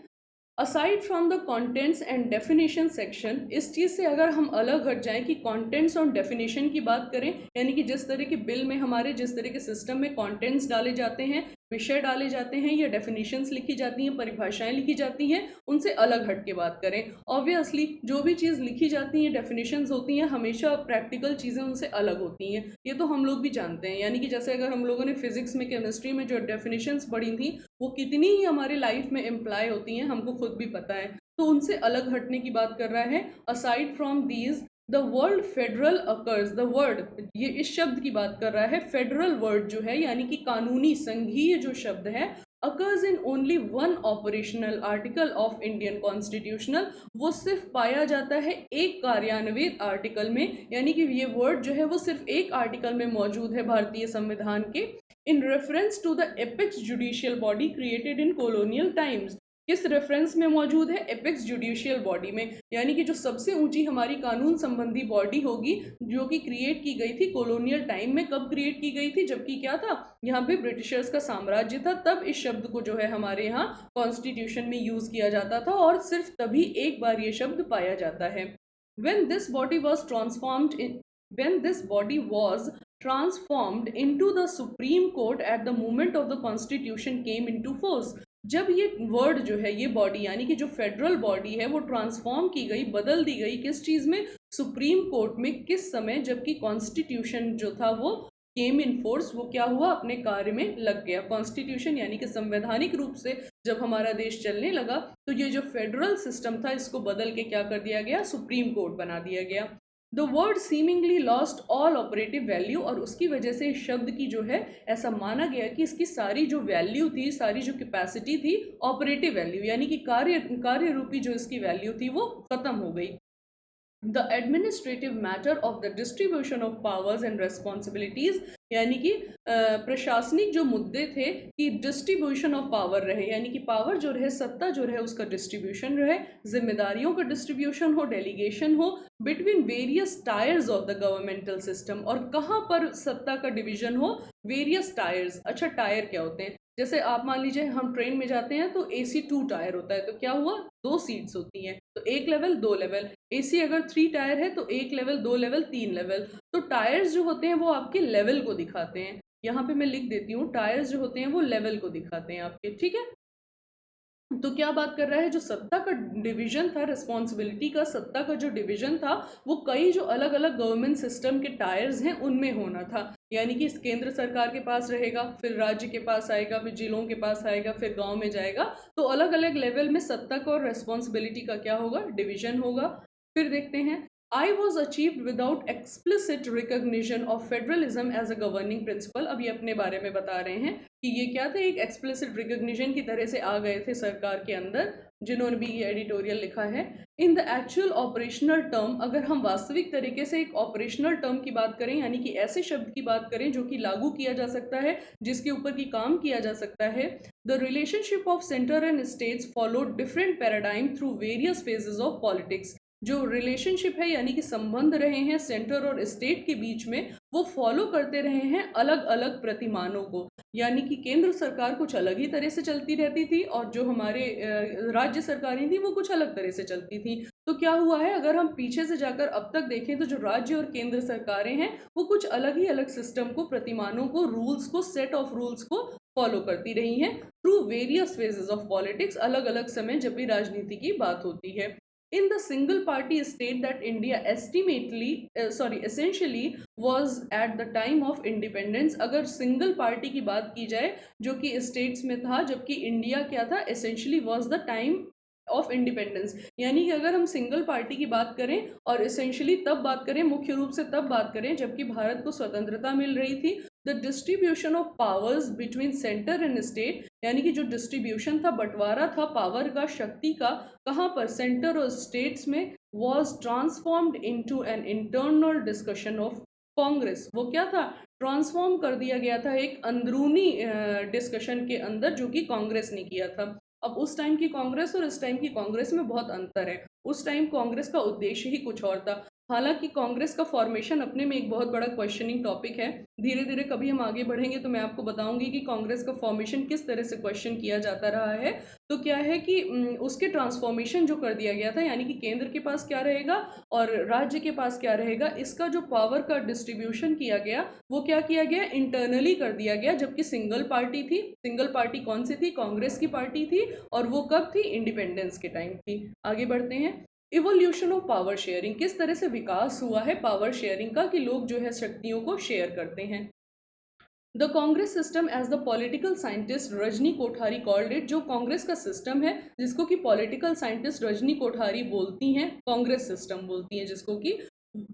Aside from the contents and definition section, इस चीज़ से अगर हम अलग हट जाएं कि कंटेंट्स और डेफिनेशन की बात करें, यानी कि जिस तरह के बिल में हमारे जिस तरह के सिस्टम में कंटेंट्स डाले जाते हैं, विषय डाले जाते हैं, या डेफिनेशंस लिखी जाती हैं, परिभाषाएं लिखी जाती हैं, उनसे अलग हट के बात करें। ऑब्वियसली जो भी चीज़ लिखी जाती है, डेफिनेशंस होती हैं, हमेशा प्रैक्टिकल चीज़ें उनसे अलग होती हैं, ये तो हम लोग भी जानते हैं। यानी कि जैसे अगर हम लोगों ने फिजिक्स में, केमिस्ट्री में जो डेफिनेशंस पढ़ी थी, वो कितनी ही हमारे लाइफ में इम्प्लाई होती हैं, हमको खुद भी पता है। तो उनसे अलग हटने की बात कर रहा है। Aside from these the word federal occurs, the word, ये इस शब्द की बात कर रहा है, फेडरल वर्ड जो है यानी कि कानूनी संघीय जो शब्द है, occurs in only one operational article of Indian constitutional, वो सिर्फ पाया जाता है एक कार्यान्वित आर्टिकल में, यानी कि ये वर्ड जो है वो सिर्फ एक आर्टिकल में मौजूद है भारतीय संविधान के। In reference to the apex judicial body created in colonial times, किस रेफरेंस में मौजूद है, एपेक्स जुडिशियल बॉडी में, यानी कि जो सबसे ऊंची हमारी कानून संबंधी बॉडी होगी, जो कि क्रिएट की गई थी कॉलोनियल टाइम में। कब क्रिएट की गई थी, जबकि क्या था, यहाँ पे ब्रिटिशर्स का साम्राज्य था, तब इस शब्द को जो है हमारे यहाँ कॉन्स्टिट्यूशन में यूज किया जाता था, और सिर्फ तभी एक बार ये शब्द पाया जाता है। when this body was transformed in when this body was transformed into the Supreme Court at the moment of the Constitution came into force, जब ये वर्ड जो है, ये बॉडी यानी कि जो फेडरल बॉडी है, वो ट्रांसफॉर्म की गई, बदल दी गई, किस चीज़ में, सुप्रीम कोर्ट में, किस समय, जबकि कॉन्स्टिट्यूशन जो था वो केम इन फोर्स, वो क्या हुआ, अपने कार्य में लग गया। कॉन्स्टिट्यूशन यानी कि संवैधानिक रूप से जब हमारा देश चलने लगा, तो ये जो फेडरल सिस्टम था, इसको बदल के क्या कर दिया गया, सुप्रीम कोर्ट बना दिया गया। The word seemingly lost all operative value, और उसकी वजह से इस शब्द की जो है, ऐसा माना गया कि इसकी सारी जो वैल्यू थी, सारी जो कैपेसिटी थी, ऑपरेटिव वैल्यू यानी कि कार्य रूपी जो इसकी वैल्यू थी, वो खत्म हो गई। The administrative matter of the distribution of powers and responsibilities, यानी कि प्रशासनिक जो मुद्दे थे कि डिस्ट्रीब्यूशन ऑफ पावर रहे, यानी कि पावर जो रहे, सत्ता जो रहे, उसका डिस्ट्रीब्यूशन रहे, जिम्मेदारियों का डिस्ट्रीब्यूशन हो, डेलीगेशन हो between various tyres of the governmental system, और कहाँ पर सत्ता का डिवीजन हो, वेरियस टायर्स। अच्छा, टायर क्या होते हैं, जैसे आप मान लीजिए हम ट्रेन में जाते हैं तो AC 2 टायर होता है, तो क्या हुआ, 2 सीट्स होती हैं, तो 1 लेवल 2 लेवल। AC अगर 3 टायर है तो 1 लेवल 2 लेवल 3 लेवल। तो टायर्स जो होते हैं वो आपके लेवल को दिखाते हैं, यहाँ पे मैं लिख देती हूँ, टायर्स जो होते हैं वो लेवल को दिखाते हैं आपके, ठीक है। तो क्या बात कर रहा है, जो सत्ता का डिवीजन था, रिस्पॉन्सिबिलिटी का, सत्ता का जो डिवीजन था, वो कई जो अलग अलग गवर्नमेंट सिस्टम के टायर्स हैं उनमें होना था। यानी कि केंद्र सरकार के पास रहेगा, फिर राज्य के पास आएगा, फिर जिलों के पास आएगा, फिर गांव में जाएगा, तो अलग अलग लेवल में सत्ता का और रिस्पॉन्सिबिलिटी का क्या होगा, डिवीजन होगा। फिर देखते हैं, I was achieved without explicit recognition of federalism as a governing principle। अब ये अपने बारे में बता रहे हैं कि ये क्या थे, एक एक्सप्लिसिट रिकग्निशन की तरह से आ गए थे सरकार के अंदर, जिन्होंने भी ये एडिटोरियल लिखा है। In the actual operational term, अगर हम वास्तविक तरीके से एक ऑपरेशनल टर्म की बात करें, यानी कि ऐसे शब्द की बात करें जो कि लागू किया जा सकता है, जिसके ऊपर की काम किया जा सकता है, the relationship of centre and states follow different paradigm through various phases of politics. जो रिलेशनशिप है यानी कि संबंध रहे हैं सेंटर और स्टेट के बीच में, वो फॉलो करते रहे हैं अलग अलग प्रतिमानों को। यानी कि केंद्र सरकार कुछ अलग ही तरह से चलती रहती थी और जो हमारे राज्य सरकारें थी वो कुछ अलग तरह से चलती थी। तो क्या हुआ है, अगर हम पीछे से जाकर अब तक देखें तो जो राज्य और केंद्र सरकारें हैं वो कुछ अलग ही अलग सिस्टम को, प्रतिमानों को, रूल्स को, सेट ऑफ रूल्स को फॉलो करती रही हैं through various phases of politics, अलग अलग समय जब भी राजनीति की बात होती है। In the single party state that India essentially was at the time of independence, अगर सिंगल पार्टी की बात की जाए जो कि स्टेट्स में था, जबकि इंडिया क्या था, essentially was the time of independence. यानी कि अगर हम सिंगल पार्टी की बात करें और इसेंशली तब बात करें, मुख्य रूप से तब बात करें जबकि भारत को स्वतंत्रता मिल रही थी, the distribution of powers between centre and state, यानी कि जो डिस्ट्रीब्यूशन था, बंटवारा था पावर का, शक्ति का, कहाँ पर, सेंटर और स्टेट्स में, was transformed into an internal discussion of Congress. वो क्या था, ट्रांसफॉर्म कर दिया गया था एक अंदरूनी डिस्कशन के अंदर जो कि कांग्रेस ने किया था। अब उस टाइम की कांग्रेस और इस टाइम की कांग्रेस में बहुत अंतर है। उस टाइम कांग्रेस का उद्देश्य ही कुछ और था। हालांकि कांग्रेस का फॉर्मेशन अपने में एक बहुत बड़ा क्वेश्चनिंग टॉपिक है। धीरे धीरे कभी हम आगे बढ़ेंगे तो मैं आपको बताऊंगी कि कांग्रेस का फॉर्मेशन किस तरह से क्वेश्चन किया जाता रहा है। तो क्या है कि उसके ट्रांसफॉर्मेशन जो कर दिया गया था, यानी कि केंद्र के पास क्या रहेगा और राज्य के पास क्या रहेगा, इसका जो पावर का डिस्ट्रीब्यूशन किया गया वो क्या किया गया, इंटरनली कर दिया गया। जबकि सिंगल पार्टी थी, सिंगल पार्टी कौन सी थी, कांग्रेस की पार्टी थी, और वो कब थी, इंडिपेंडेंस के टाइम थी। आगे बढ़ते हैं। इवोल्यूशन ऑफ पावर शेयरिंग, किस तरह से विकास हुआ है पावर शेयरिंग का, कि लोग जो है शक्तियों को शेयर करते हैं। The Congress system as the political scientist Rajni Kothari called it, जो कांग्रेस का सिस्टम है जिसको कि पॉलिटिकल साइंटिस्ट रजनी कोठारी बोलती हैं, कांग्रेस सिस्टम बोलती हैं जिसको कि,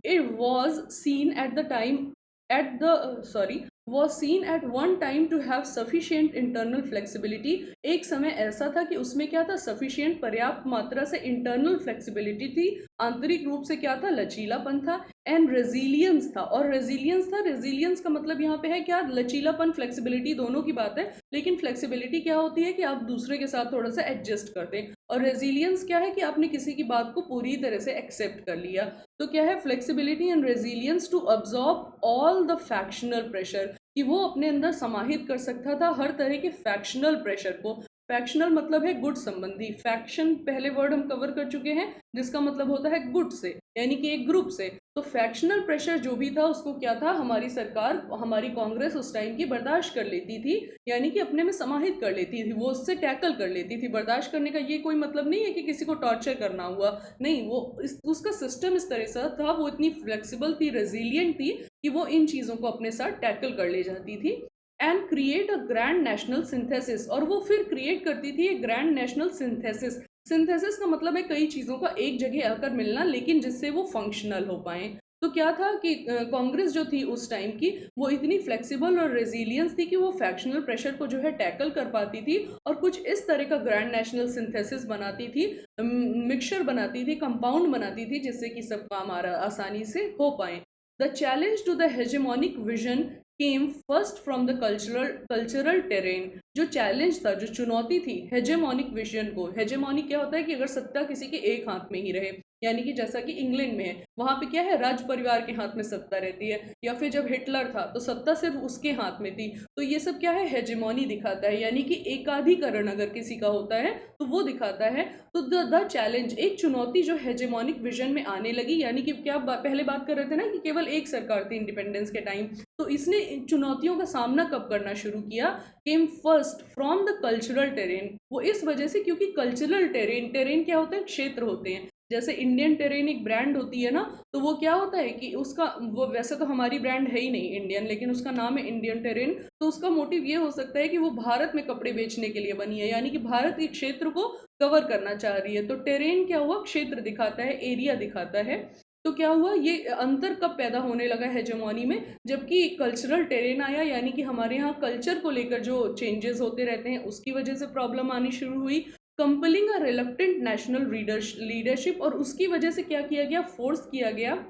it was seen at the time at the was seen at one time to have sufficient internal flexibility। एक समय ऐसा था कि उसमें क्या था, sufficient, पर्याप्त मात्रा से internal flexibility थी, आंतरिक रूप से क्या था, लचीलापन था, एंड रेजिलियंस था। और रेजिलियंस था, रेजिलियंस का मतलब यहाँ पे है क्या, लचीलापन, फ्लेक्सिबिलिटी दोनों की बात है, लेकिन फ्लेक्सिबिलिटी क्या होती है कि आप दूसरे के साथ थोड़ा सा एडजस्ट करते हैं, और रेजिलियंस क्या है कि आपने किसी की बात को पूरी तरह से एक्सेप्ट कर लिया। तो क्या है, flexibility and resilience to absorb all the factional pressure, कि वो अपने अंदर समाहित कर सकता था हर तरह के फैक्शनल प्रेशर को। फैक्शनल मतलब है गुट संबंधी, फैक्शन पहले वर्ड हम कवर कर चुके हैं जिसका मतलब होता है गुट से, यानी कि एक ग्रुप से। तो फैक्शनल प्रेशर जो भी था उसको क्या था, हमारी सरकार, हमारी कांग्रेस उस टाइम की बर्दाश्त कर लेती थी, यानी कि अपने में समाहित कर लेती थी, वो उससे टैकल कर लेती थी। बर्दाश्त करने का ये कोई मतलब नहीं है कि किसी को टॉर्चर करना हुआ, नहीं, वो उसका सिस्टम इस तरह से था, वो इतनी फ्लेक्सिबल थी, रेजिलियंट थी कि वो इन चीज़ों को अपने साथ टैकल कर ले जाती थी। And create a grand national synthesis, और वो फिर क्रिएट करती थी एक ग्रैंड नेशनल सिंथेसिस। सिंथेसिस का मतलब है कई चीज़ों का एक जगह आकर मिलना, लेकिन जिससे वो फंक्शनल हो पाए। तो क्या था कि कांग्रेस जो थी उस टाइम की, वो इतनी फ्लेक्सिबल और रेजिलियंस थी कि वो फैक्शनल प्रेशर को जो है टैकल कर पाती थी, और कुछ इस तरह का ग्रैंड नेशनल सिंथेसिस बनाती थी, मिक्सचर बनाती थी, कंपाउंड बनाती थी, जिससे कि सब काम आसानी से हो पाए। The challenge to the hegemonic vision came first from the cultural terrain. जो चैलेंज था, जो चुनौती थी हेजेमोनिक विजन को, हेजेमोनिक क्या होता है कि अगर सत्ता किसी के एक हाथ में ही रहे, यानी कि जैसा कि इंग्लैंड में है, वहां पे क्या है, राज परिवार के हाथ में सत्ता रहती है, या फिर जब हिटलर था तो सत्ता सिर्फ उसके हाथ में थी। तो ये सब क्या है, हेजेमोनी दिखाता है, यानी कि एकाधिकरण अगर किसी का होता है तो वो दिखाता है। तो द चैलेंज, एक चुनौती जो हेजेमोनिक विजन में आने लगी, यानी कि क्या पहले बात कर रहे थे ना कि केवल एक सरकार थी इंडिपेंडेंस के टाइम, तो इसने इन चुनौतियों का सामना कब करना शुरू किया, केम first from the cultural terrain. वो इस वजह से क्योंकि कल्चरल टेरेन, टेरेन क्या होता है, क्षेत्र होते हैं। जैसे इंडियन टेरेन एक ब्रांड होती है ना, तो वो क्या होता है कि उसका, वो वैसे तो हमारी ब्रांड है ही नहीं इंडियन, लेकिन उसका नाम है इंडियन टेरेन, तो उसका मोटिव ये हो सकता है कि वो भारत में कपड़े बेचने के लिए बनी है, यानी कि भारत के क्षेत्र को कवर करना चाह रही है। तो टेरेन क्या हुआ, क्षेत्र दिखाता है, एरिया दिखाता है। तो क्या हुआ, ये अंतर कब पैदा होने लगा हेजेमोनी में, जबकि कल्चरल टेरेन आया, यानी कि हमारे यहाँ कल्चर को लेकर जो चेंजेस होते रहते हैं उसकी वजह से प्रॉब्लम आनी शुरू हुई। कंपलिंग अ रिलक्टेंट नेशनल लीडरशिप, और उसकी वजह से क्या किया गया, फोर्स किया गया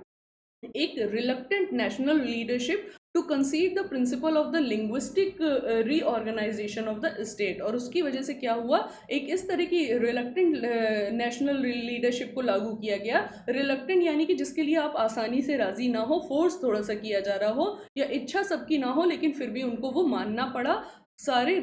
एक reluctant national leadership to concede the principle of the linguistic reorganisation of the state. और उसकी वजह से क्या हुआ, एक इस तरह की रिलक्टेंट नेशनल लीडरशिप को लागू किया गया। रिलक्टेंट यानी कि जिसके लिए आप आसानी से राजी ना हो, फोर्स थोड़ा सा किया जा रहा हो, या इच्छा सबकी ना हो लेकिन फिर भी उनको वो मानना पड़ा सारे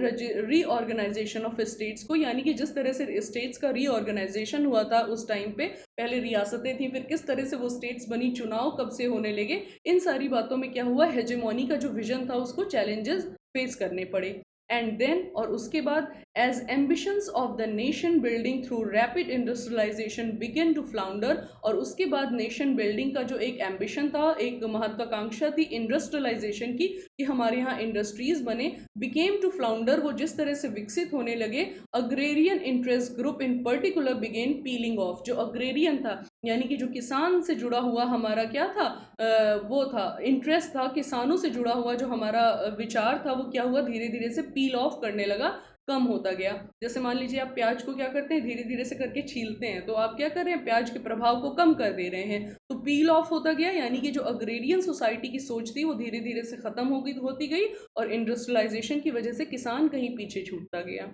रीऑर्गेनाइजेशन ऑफ स्टेट्स को। यानी कि जिस तरह से स्टेट्स का रीऑर्गेनाइजेशन हुआ था उस टाइम पे, पहले रियासतें थी, फिर किस तरह से वो स्टेट्स बनी, चुनाव कब से होने लगे, इन सारी बातों में क्या हुआ, हेजेमोनी का जो विजन था उसको चैलेंजेस फेस करने पड़े। एंड देन, और उसके बाद, as ambitions of the nation building through rapid industrialisation began to flounder. और उसके बाद नेशन बिल्डिंग का जो एक एम्बिशन था, एक महत्वाकांक्षा थी इंडस्ट्रियलाइजेशन की, कि हमारे यहाँ इंडस्ट्रीज बने, बिकेम टू फ्लाउंडर, वो जिस तरह से विकसित होने लगे, agrarian interest group in particular began peeling off. जो अग्रेरियन था यानी कि जो किसान से जुड़ा हुआ हमारा क्या था, वो था इंटरेस्ट था, किसानों से जुड़ा हुआ जो हमारा विचार था, वो क्या हुआ, धीरे धीरे से पील ऑफ करने लगा, कम होता गया। जैसे मान लीजिए आप प्याज को क्या करते हैं, धीरे धीरे से करके छीलते हैं, तो आप क्या कर रहे हैं, प्याज के प्रभाव को कम कर दे रहे हैं, तो पील ऑफ होता गया। यानी कि जो अग्रेरियन सोसाइटी की सोच थी वो धीरे धीरे से खत्म होती गई, और इंडस्ट्रियलाइजेशन की वजह से किसान कहीं पीछे छूटता गया।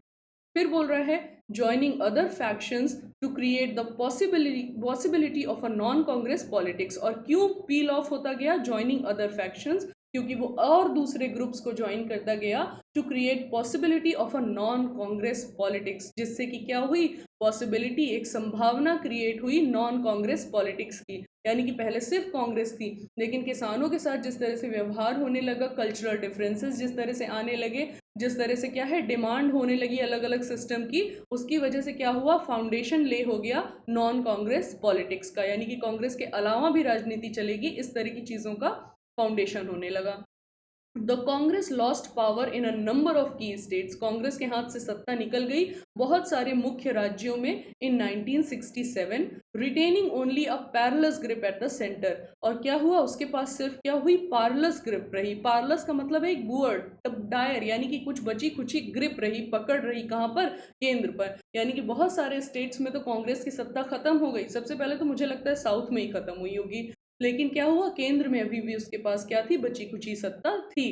फिर बोल रहा है, joining other factions to create the possibility of a non Congress politics. और क्यों पील ऑफ होता गया, ज्वाइनिंग अदर फैक्शंस, क्योंकि वो और दूसरे ग्रुप्स को ज्वाइन करता गया, to create possibility of a non Congress politics, जिससे कि क्या हुई, पॉसिबिलिटी, एक संभावना क्रिएट हुई नॉन कांग्रेस पॉलिटिक्स की। यानी कि पहले सिर्फ कांग्रेस थी, लेकिन किसानों के साथ जिस तरह से व्यवहार होने लगा, कल्चरल डिफरेंसेस जिस तरह से आने लगे, जिस तरह से क्या है, डिमांड होने लगी अलग अलग सिस्टम की, उसकी वजह से क्या हुआ, फाउंडेशन ले हो गया नॉन कांग्रेस पॉलिटिक्स का। यानी कि कांग्रेस के अलावा भी राजनीति चलेगी, इस तरह की चीज़ों का फाउंडेशन होने लगा। The Congress lost power in a number of की स्टेट्स। कांग्रेस के हाथ से सत्ता निकल गई बहुत सारे मुख्य राज्यों में in 1967, retaining only a perilous grip at the centre. और क्या हुआ, उसके पास सिर्फ क्या हुई, पारलस ग्रिप रही। पारलस का मतलब है एक बुअर्ड डायर, यानी कि कुछ बची खुची ग्रिप रही, पकड़ रही, कहाँ पर, केंद्र पर। यानी कि बहुत सारे स्टेट्स में तो कांग्रेस की सत्ता खत्म हो गई, सबसे पहले तो मुझे लगता है साउथ में ही खत्म हुई होगी, लेकिन क्या हुआ, केंद्र में अभी भी उसके पास क्या थी, बची कुची सत्ता थी।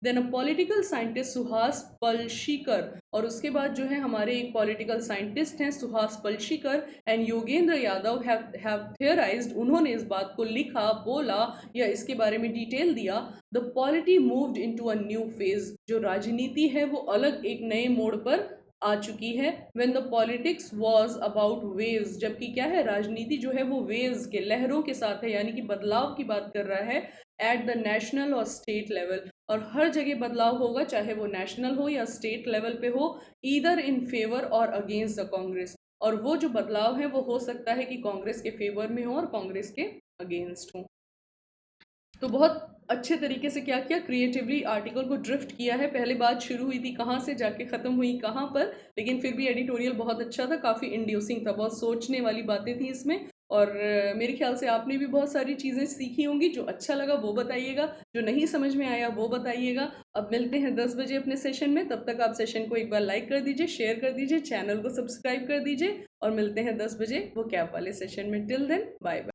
Then a political scientist Suhas Palshikar. और उसके बाद जो है हमारे एक पॉलिटिकल साइंटिस्ट हैं सुहास पलशीकर एंड योगेंद्र यादव हैव थियराइज्ड, उन्होंने इस बात को लिखा, बोला या इसके बारे में डिटेल दिया, the polity moved into a new phase. जो राजनीति है वो अलग एक नए मोड़ पर आ चुकी है। When the politics was about waves, जबकि क्या है, राजनीति जो है वो वेव्स के, लहरों के साथ है, यानी कि बदलाव की बात कर रहा है एट द नेशनल और स्टेट लेवल। और हर जगह बदलाव होगा, चाहे वो नेशनल हो या स्टेट लेवल पे हो, ईदर इन फेवर और अगेंस्ट द कांग्रेस। और वो जो बदलाव है वो हो सकता है कि कांग्रेस के फेवर में हो और कांग्रेस के अगेंस्ट हो। तो बहुत अच्छे तरीके से क्या किया, क्रिएटिवली आर्टिकल को ड्रिफ्ट किया है। पहले बात शुरू हुई थी कहाँ से, जाके ख़त्म हुई कहाँ पर, लेकिन फिर भी एडिटोरियल बहुत अच्छा था, काफ़ी इंड्यूसिंग था, बहुत सोचने वाली बातें थी इसमें। और मेरे ख्याल से आपने भी बहुत सारी चीज़ें सीखी होंगी। जो अच्छा लगा वो बताइएगा, जो नहीं समझ में आया वो बताइएगा। अब मिलते हैं 10 बजे अपने सेशन में, तब तक आप सेशन को एक बार लाइक कर दीजिए, शेयर कर दीजिए, चैनल को सब्सक्राइब कर दीजिए, और मिलते हैं 10 बजे वो कैप वाले सेशन में। Till then, bye bye.